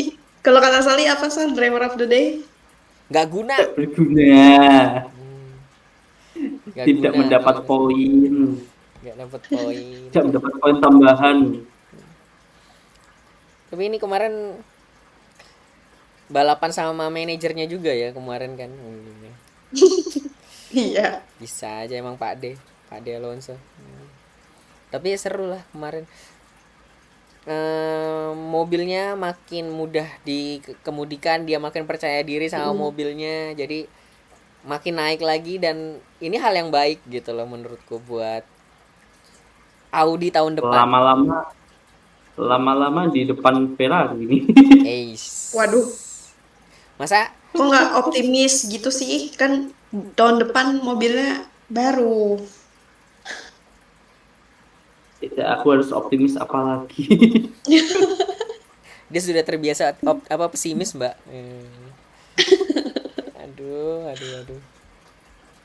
Kalau kata Sali apa Sal driver of the day? nggak guna. Tidak berguna, Nggak tidak guna mendapat kalau kata saya. poin, Nggak dapet poin. tidak mendapat poin tambahan. Tapi ini kemarin balapan sama manajernya juga ya kemarin kan. Iya. Bisa aja emang Pak D Alonso. Tapi ya seru lah kemarin. Mobilnya makin mudah dikemudikan, dia makin percaya diri sama Mm. mobilnya, jadi makin naik lagi, dan ini hal yang baik gitu loh menurutku buat Audi tahun depan. Lama-lama lama-lama di depan Ferrari ini. Ace. Waduh, Masa kok nggak optimis gitu sih? Kan tahun depan mobilnya baru. Tidak, aku harus optimis apalagi. dia sudah terbiasa apa pesimis, Mbak. Aduh.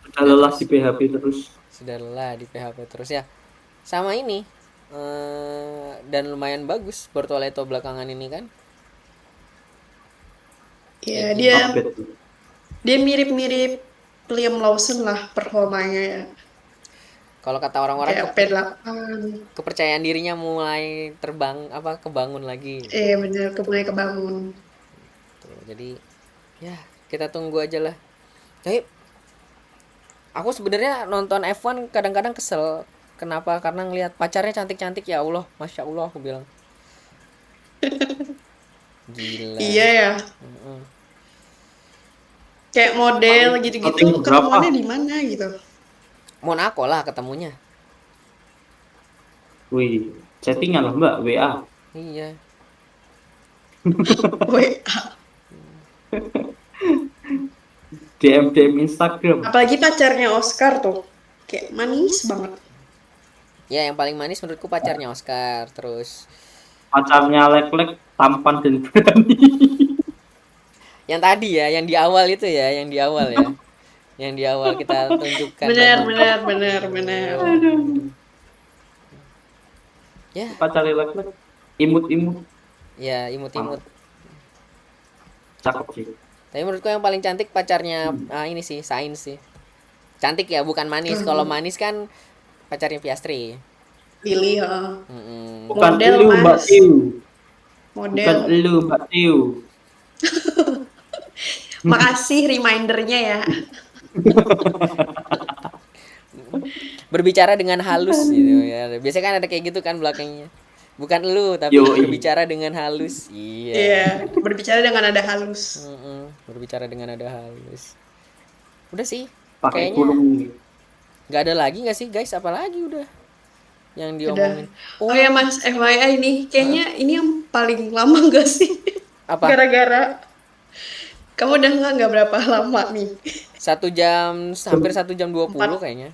Sudah Nah, lelah di terus PHP terus. sudah lelah di PHP terus ya. Sama ini dan lumayan bagus Bortoleto belakangan ini kan. Ya Kayak dia gini. Update. dia mirip-mirip Liam Lawson lah performanya ya. Kalau kata orang-orang Kayak P8. kepercayaan dirinya mulai kebangun lagi. Bener, mulai kebangun. Tuh, jadi ya kita tunggu aja lah. Tapi aku sebenarnya nonton F1 kadang-kadang kesel. Kenapa? Karena ngelihat pacarnya cantik-cantik, ya Allah, masya Allah aku bilang. Gila. Iya ya. Kayak model gitu-gitu Chatting berapa? ketemuannya di mana gitu. Monaco lah ketemunya. Wih, chattingan lah Mbak, WA. Iya. Woi, DM Instagram. apalagi pacarnya Oscar tuh. Kayak manis banget. Ya yang paling manis menurutku pacarnya Oscar. Terus Pacarnya Lek-Lek tampan dan berani. yang tadi ya, yang di awal itu ya, yang di awal ya. Yang di awal kita tunjukkan Bener, tadi. bener, bener, bener. Ya, Pacarnya Lek-Lek imut-imut, ya imut-imut. cakep sih. Tapi menurutku yang paling cantik pacarnya ini sih, Sains sih. Cantik ya, bukan manis. Kalau manis kan pacarnya Piastri. Pilih, ya. Mm-mm. Bukan Model, elu Mbak Mas. Tiu. Model. Bukan elu Mbak Tiu. Makasih remindernya ya. Berbicara dengan halus gitu ya. Biasanya kan ada kayak gitu kan belakangnya. Bukan lu tapi Yoi. berbicara dengan halus. Iya. Iya, berbicara dengan nada halus. Mm-mm. Berbicara dengan nada halus. Udah sih. Pakai Kayaknya kurung. nggak ada lagi nggak sih guys? Apalagi udah yang Udah. diomongin. Oh ya Mas, FYI ini kayaknya ini yang paling lama gak sih? Apa? Gara-gara kamu udah nggak berapa lama nih? 1 jam hampir 1 jam 20 kayaknya.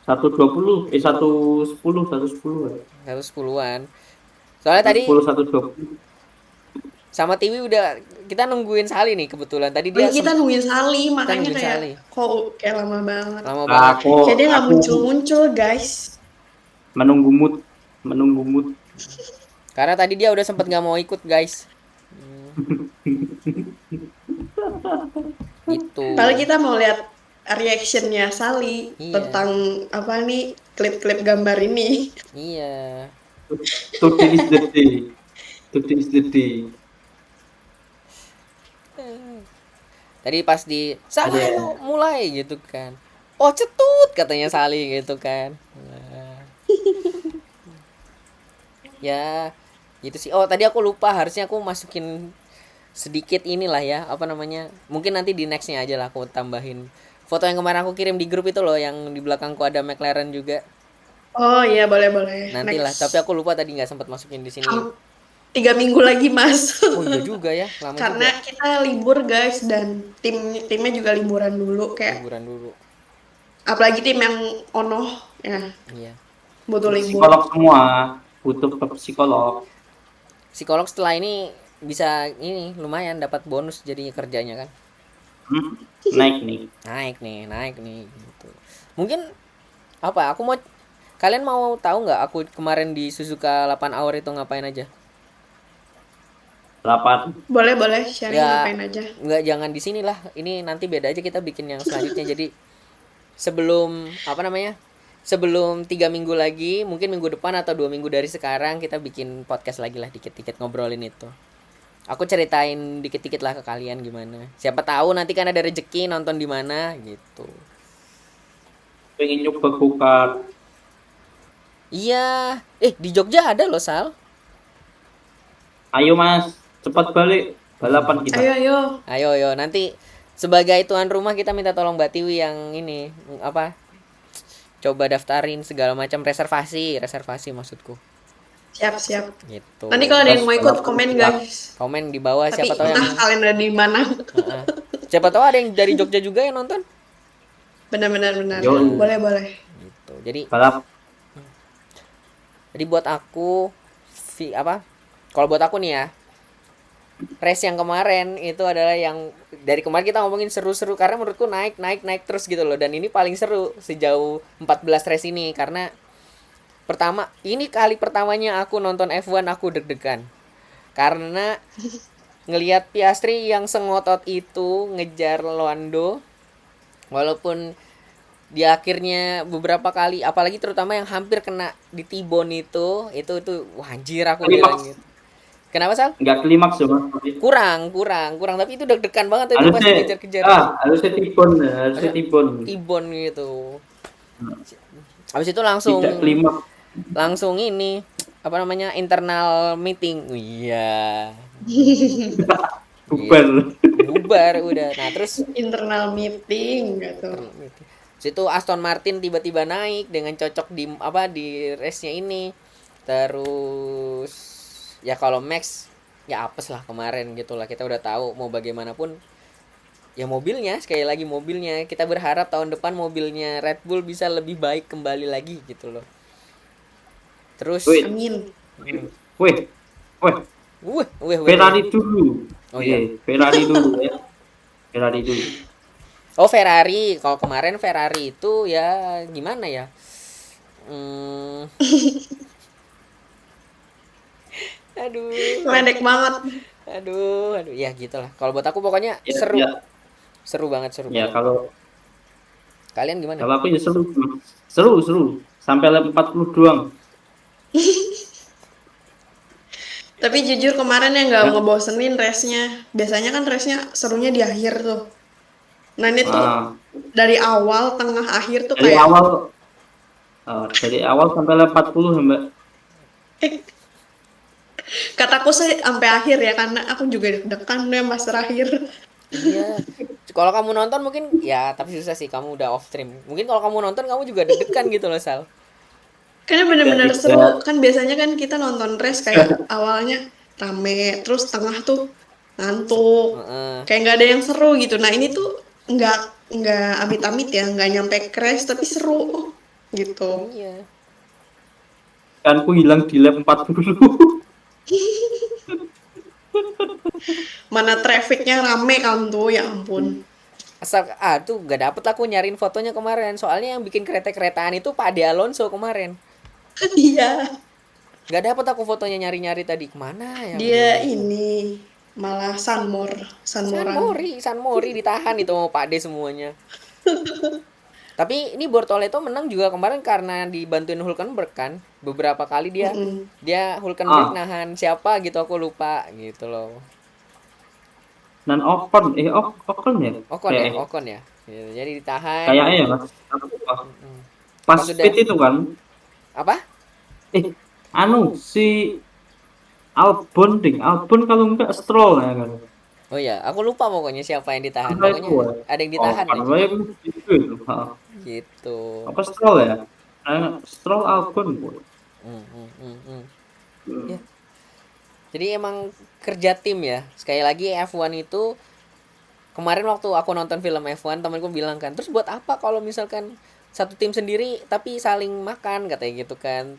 120, 110, 110. 110-an. Soalnya tadi 110, 120. sama Tiwi udah kita nungguin Sali nih kebetulan. Tadi Oh, dia kita nungguin Sali, makanya nungguin kayak Sali. kok kayak lama banget. lama banget. Kayak dia nggak muncul-muncul guys. Menunggu mood. Karena tadi dia udah sempet nggak mau ikut guys. Gitu. Kalau kita mau lihat reactionnya Sali Iya. tentang apa nih klip-klip gambar ini. Iya. Today is the day. Today is the day. Tadi pas di Sali ayo mulai gitu kan. Oh cetut katanya Sali gitu kan. Nah. Ya gitu sih. Oh tadi aku lupa harusnya aku masukin sedikit inilah ya apa namanya. Mungkin nanti di nextnya aja lah aku tambahin foto yang kemarin aku kirim di grup itu loh yang di belakangku ada McLaren juga. Oh iya boleh. Nantilah. Next. Tapi aku lupa tadi nggak sempat masukin di sini. 3 minggu lagi Mas. Oh iya juga ya lama Karena juga. kita libur guys dan timnya juga liburan dulu kayak Liburan dulu. apalagi tim yang ono ya Iya. butuh libur. Psikolog semua butuh ke psikolog. Psikolog setelah ini bisa ini lumayan dapat bonus jadinya kerjanya kan. Naik nih. Naik nih gitu. Mungkin apa aku mau kalian mau tahu nggak aku kemarin di Suzuka 8 hour itu ngapain aja? 8. Boleh sharing Ya, ngapain aja. nggak jangan di sini lah. Ini nanti beda aja kita bikin yang selanjutnya. Jadi sebelum apa namanya? Sebelum 3 minggu lagi, mungkin minggu depan atau 2 minggu dari sekarang kita bikin podcast lagi lah dikit-dikit ngobrolin itu. Aku ceritain dikit-dikit lah ke kalian gimana. Siapa tahu nanti kan ada rezeki nonton di mana gitu. Pengen nyoba go-kart. Iya, di Jogja ada loh Sal. Ayo Mas, cepat balik balapan kita. Ayo. Nanti sebagai tuan rumah kita minta tolong Mbak Tiwi yang ini apa? Coba daftarin segala macam reservasi maksudku. Siap. Gitu. Nanti kalau ada yang mau ikut komen guys. Komen di bawah Tapi siapa tahu entah yang kalian ada di mana. siapa tahu ada yang dari Jogja juga yang nonton. Benar. Yo. Boleh. Gitu. Jadi Balap. buat aku kalau buat aku nih ya, race yang kemarin itu adalah yang dari kemarin kita ngomongin seru-seru karena menurutku naik terus gitu loh, dan ini paling seru sejauh 14 race ini karena pertama ini kali pertamanya aku nonton F1 aku deg-degan karena ngelihat Piastri yang sengotot itu ngejar Lando walaupun di akhirnya beberapa kali apalagi terutama yang hampir kena di T-bone itu wah anjir aku bilang gitu. Kenapa Sal? Enggak klimaks ya Mas. Kurang tapi itu deg-degan banget itu pas dikejar-kejar. Harusnya T-bone. T-bone gitu. Habis itu langsung Tidak klimaks. langsung ini apa namanya internal meeting. Iya. bubar. bubar udah. Nah terus Internal meeting gitu. situ Aston Martin tiba-tiba naik dengan cocok di race-nya ini. Terus ya kalau Max ya apes lah kemarin gitu lah, kita udah tahu mau bagaimanapun ya mobilnya, sekali lagi mobilnya, kita berharap tahun depan mobilnya Red Bull bisa lebih baik kembali lagi gitu loh. Terus Wih, Amin. wih, wih, Ferrari dulu. Oh iya. Ferrari dulu ya. Ferrari dulu. Oh Ferrari, kalau kemarin Ferrari itu ya gimana ya? Hmm, aduh, Ledek banget. aduh, ya gitulah. Kalau buat aku pokoknya Ya, seru, ya, seru banget, seru ya banget. kalau Kalian gimana? kalau aku ya seru, seru, seru. Sampai lap 40 doang. Tapi jujur kemarin yang nggak Ya. ngebosenin race-nya. Biasanya kan race-nya serunya di akhir tuh. Nah ini tuh Ah, dari awal, tengah, akhir tuh dari kayak awal dari awal sampai lap 40 Mbak. kataku sih sampai akhir ya karena aku juga deg-degan deh pas terakhir. Iya. Kalau kamu nonton mungkin ya, tapi susah sih kamu udah off stream. Mungkin kalau kamu nonton kamu juga deg-degan gitu loh, Sal. Karena Ya, bener-bener tidak. seru. Kan biasanya kan kita nonton race kayak awalnya rame, terus tengah tuh ngantuk. Heeh. Kayak nggak ada yang seru gitu. Nah ini tuh nggak nggak amit-amit ya, nggak nyampe crash tapi seru gitu. Iya. Kan ku hilang di lap 40. Mana trafficnya rame kan tuh, ya ampun. Asal tuh gak dapet aku nyariin fotonya kemarin. Soalnya yang bikin kereta-keretaan itu Pak De Alonso kemarin. Iya, Gak dapet aku fotonya nyari-nyari tadi. Kemana ya aku dia bilang gitu. ini malah Sanmoran. San Mori ditahan itu sama Pak D semuanya. Tapi ini Bortoleto menang juga kemarin karena dibantuin Hulkenberg kan. Beberapa kali Mm-mm. dia Hulkenberg Ah, nahan siapa gitu aku lupa gitu loh. dan Ocon, Ocon ya, Ocon ya, kayak Ocon ya. Gitu. Jadi ditahan. kayaknya ya Mas. Pas Pas fit udah itu kan, apa? eh, anu si Albon ding, Albon kalau enggak Stroll ya kan. Oh ya, aku lupa pokoknya siapa yang ditahan. Apa itu Pokoknya ya? ada yang Oh, ditahan kan aja. saya gitu itu. Gitu. Apa Stroll ya? Stroll Albon. Hmm, hmm, hmm, hmm. Hmm. Ya. Jadi emang kerja tim ya. Sekali lagi F1 itu kemarin waktu aku nonton film F1 temanku bilang kan, terus buat apa kalau misalkan satu tim sendiri tapi saling makan katanya gitu kan.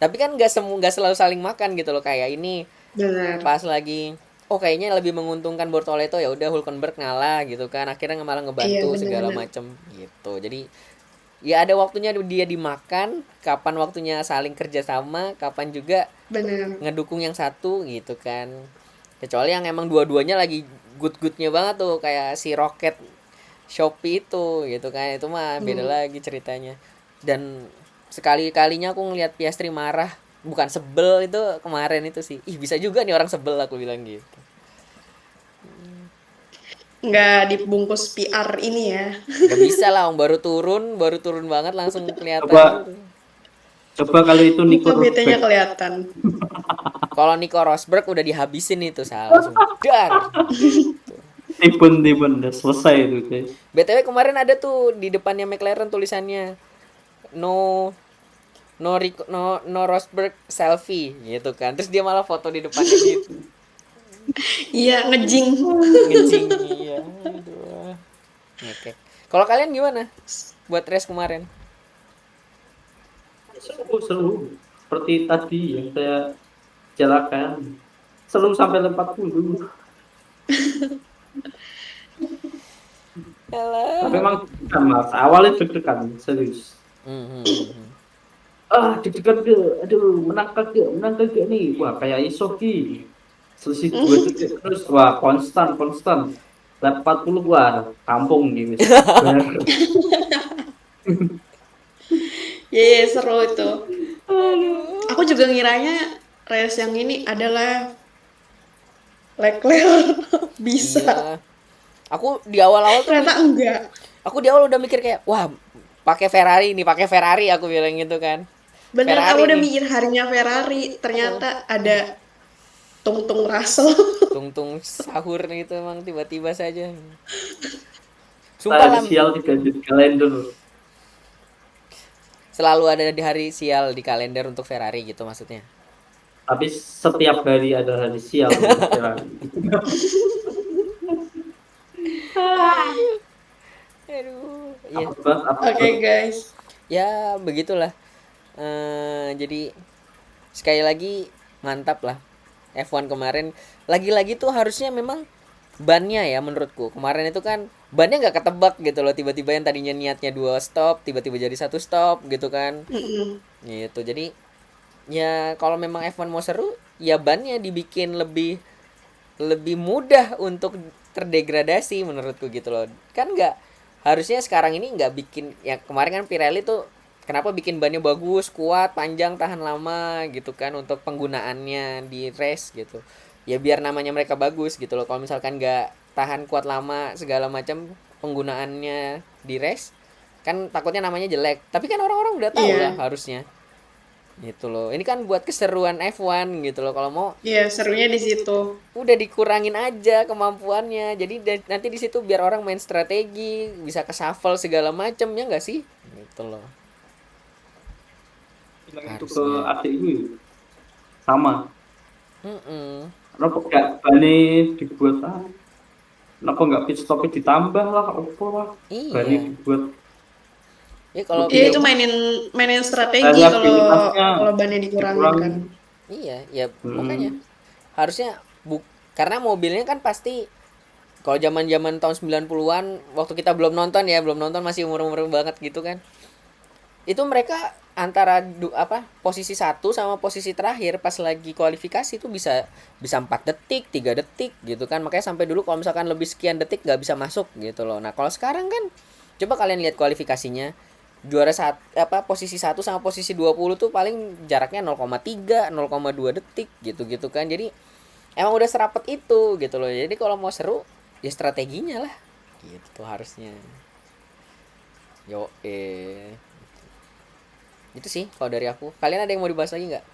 Tapi kan nggak selalu saling makan gitu loh, kayak ini Benar. pas lagi kayaknya lebih menguntungkan Bortoleto, ya udah Hulkenberg ngalah gitu kan, akhirnya malah Iya, ngebantu segala benar-benar. macem gitu. Jadi ya ada waktunya dia dimakan, kapan waktunya saling kerjasama, kapan juga Benar. ngedukung yang satu gitu kan. Kecuali yang emang dua-duanya lagi good-goodnya banget tuh kayak si Rocket Shopee itu gitu kan, itu mah beda Hmm. lagi ceritanya. Dan sekali-kalinya aku ngelihat Piastri marah, bukan sebel itu kemarin itu sih, ih bisa juga nih orang sebel, aku bilang gitu. Nggak dibungkus PR ini ya. Gak bisa lah, om baru turun banget langsung kelihatan Coba gitu. coba kalau itu Nico Muka BT-nya Rosberg. kelihatan. Kalau Nico Rosberg udah dihabisin itu, salah langsung dar. Tipen udah selesai itu deh. BTW kemarin ada tuh di depannya McLaren tulisannya no no Rosberg selfie gitu kan. Terus dia malah foto di depannya gitu. Iya, ngejing. Ngejing, iya. Aduh. Ngekek. Kalau kalian gimana buat race kemarin? Seru seperti tadi yang saya jelaskan, seru sampai 40. Tapi Alah. memang deg-degan Mas, awalnya deg-degan serius. Hmm, hmm, hmm, hmm. Deg-degan ke, aduh menang kagak nih, wah kayak isoki selisih 2 detik terus, wah konstan konstan lap 40, wah kampung nih wis. Iya, iya, seru itu. Aduh. Aku juga ngiranya race yang ini adalah Leclerc bisa. Iya. Aku di awal-awal tuh Ternyata enggak. aku di awal udah mikir kayak, wah, pakai Ferrari aku bilang gitu kan. Bener, aku Ferrari udah nih. mikir harinya Ferrari. Ternyata ada Tung Russell. Tung sahur itu emang tiba-tiba saja. Sumpah Tadi lah, sial diganti di kalender. selalu ada di hari sial di kalender untuk Ferrari gitu maksudnya. Tapi setiap hari ada hari sial untuk Ferrari. Aduh, iya. Apa banget, apa Oke banget. guys. Ya, begitulah. Jadi sekali lagi mantap lah F1 kemarin. Lagi-lagi tuh harusnya memang bannya ya menurutku. Kemarin itu kan bannya nggak ketebak gitu loh. Tiba-tiba yang tadinya niatnya 2 stop, tiba-tiba jadi 1 stop gitu kan. Mm-mm. Gitu. Jadi ya kalau memang F1 mau seru, ya bannya dibikin lebih lebih mudah untuk terdegradasi menurutku gitu loh. Kan nggak, harusnya sekarang ini nggak bikin, ya kemarin kan Pirelli tuh kenapa bikin bannya bagus, kuat, panjang, tahan lama gitu kan untuk penggunaannya di race gitu. Ya biar namanya mereka bagus gitu loh. Kalau misalkan nggak tahan kuat lama segala macam penggunaannya di race, kan takutnya namanya jelek. Tapi kan orang-orang udah tahu lah Iya. harusnya. Gitu loh. Ini kan buat keseruan F1 gitu loh. Kalau mau Iya, serunya di situ. udah dikurangin aja kemampuannya, jadi nanti di situ biar orang main strategi, bisa ke shuffle segala macem, ya nggak sih gitu loh. Bilang itu ke Harusnya. adikku sama. Mm-mm. Kenapa nggak bani dibuat kenapa nggak pit stopnya ditambah lah, apa lah. Bani Iya dibuat ya kalau Iya, lebih itu pit, mainin strategi kalau variabilitasnya kalau bannya dikurangin dikurangi. kan. iya ya makanya Hmm. harusnya karena mobilnya kan pasti, kalau zaman-zaman tahun 90-an waktu kita belum nonton ya, belum nonton, masih umur-umur banget gitu kan, itu mereka antara posisi satu sama posisi terakhir pas lagi kualifikasi itu bisa bisa 4 detik 3 detik gitu kan. Makanya sampai dulu kalau misalkan lebih sekian detik nggak bisa masuk gitu loh. Nah kalau sekarang kan coba kalian lihat kualifikasinya, juara posisi satu sama posisi 20 tuh paling jaraknya 0,3 0,2 detik gitu gitu kan. Jadi emang udah serapet itu gitu loh. Jadi kalau mau seru ya strateginya lah gitu harusnya. Yo itu sih kalau dari aku. Kalian ada yang mau dibahas lagi nggak?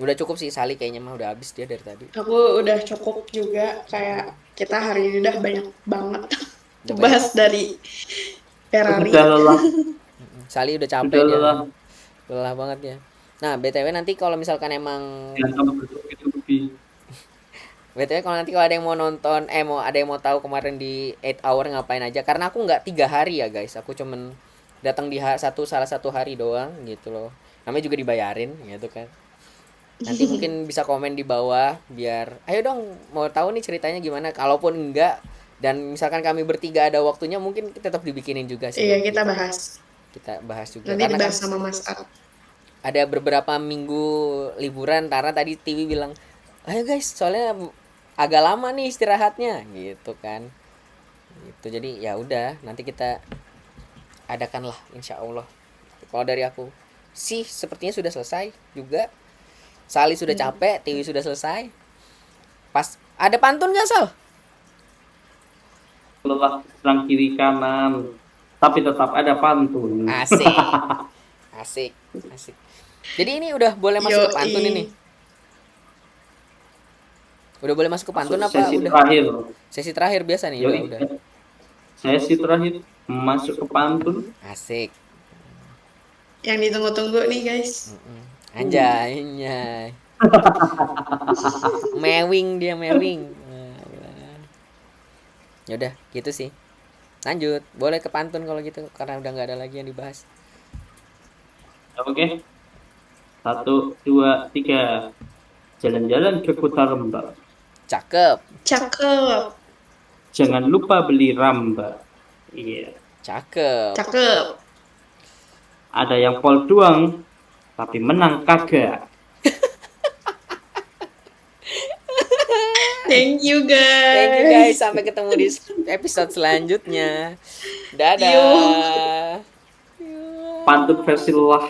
Udah cukup sih, Sali kayaknya mah udah habis dia dari tadi. Aku udah cukup juga, kayak kita hari ini udah banyak banget Udah banyak. bahas dari Sudah Ferrari. lelah, Sali udah capek sudah dia. lelah. Lelah banget ya. Nah, BTW nanti kalau misalkan emang Jangan itu lebih. BTW kalau ada yang mau nonton, mau ada yang mau tahu kemarin di 8 hour ngapain aja, karena aku nggak 3 hari ya guys, aku cuman datang di salah satu hari doang gitu loh. Namanya juga dibayarin gitu kan. Nanti mungkin bisa komen di bawah biar ayo dong mau tahu nih ceritanya gimana. Kalaupun enggak dan misalkan kami bertiga ada waktunya, mungkin tetap dibikinin juga sih Iya, kita gitu. bahas. Kita bahas juga Nanti karena kan dibahas sama Mas Ar. ada beberapa minggu liburan, karena tadi TV bilang ayo guys soalnya agak lama nih istirahatnya gitu kan. Gitu jadi ya udah nanti kita adakan lah insya Allah. Kalau dari aku sih sepertinya sudah selesai juga. Sali sudah capek, TV sudah selesai. Pas ada pantun gak Sal? Lelah serang kiri kanan, tapi tetap ada pantun. Asik, asik, asik. Jadi ini udah boleh masuk ke pantun ini. Yoi. Udah boleh masuk ke Masuk pantun apa sesi udah? terakhir. Sesi terakhir biasa nih, Yoi, udah. sesi terakhir masuk ke pantun. Asik. Yang ditunggu-tunggu nih guys. Anjay, anjay. Mewing dia mewing. Ya udah, gitu sih. Lanjut, boleh ke pantun kalau gitu karena udah nggak ada lagi yang dibahas. Oke, 1, 2, 3. Jalan-jalan ke Kota Rembang. Cakep, Cakep. Jangan lupa beli ramba. Iya. cakep. Cakep. Ada yang pol doang, tapi menang kagak. Thank you Thank you guys, guys. sampai ketemu di episode selanjutnya. Dadah. Yo. Pantun versi lelah.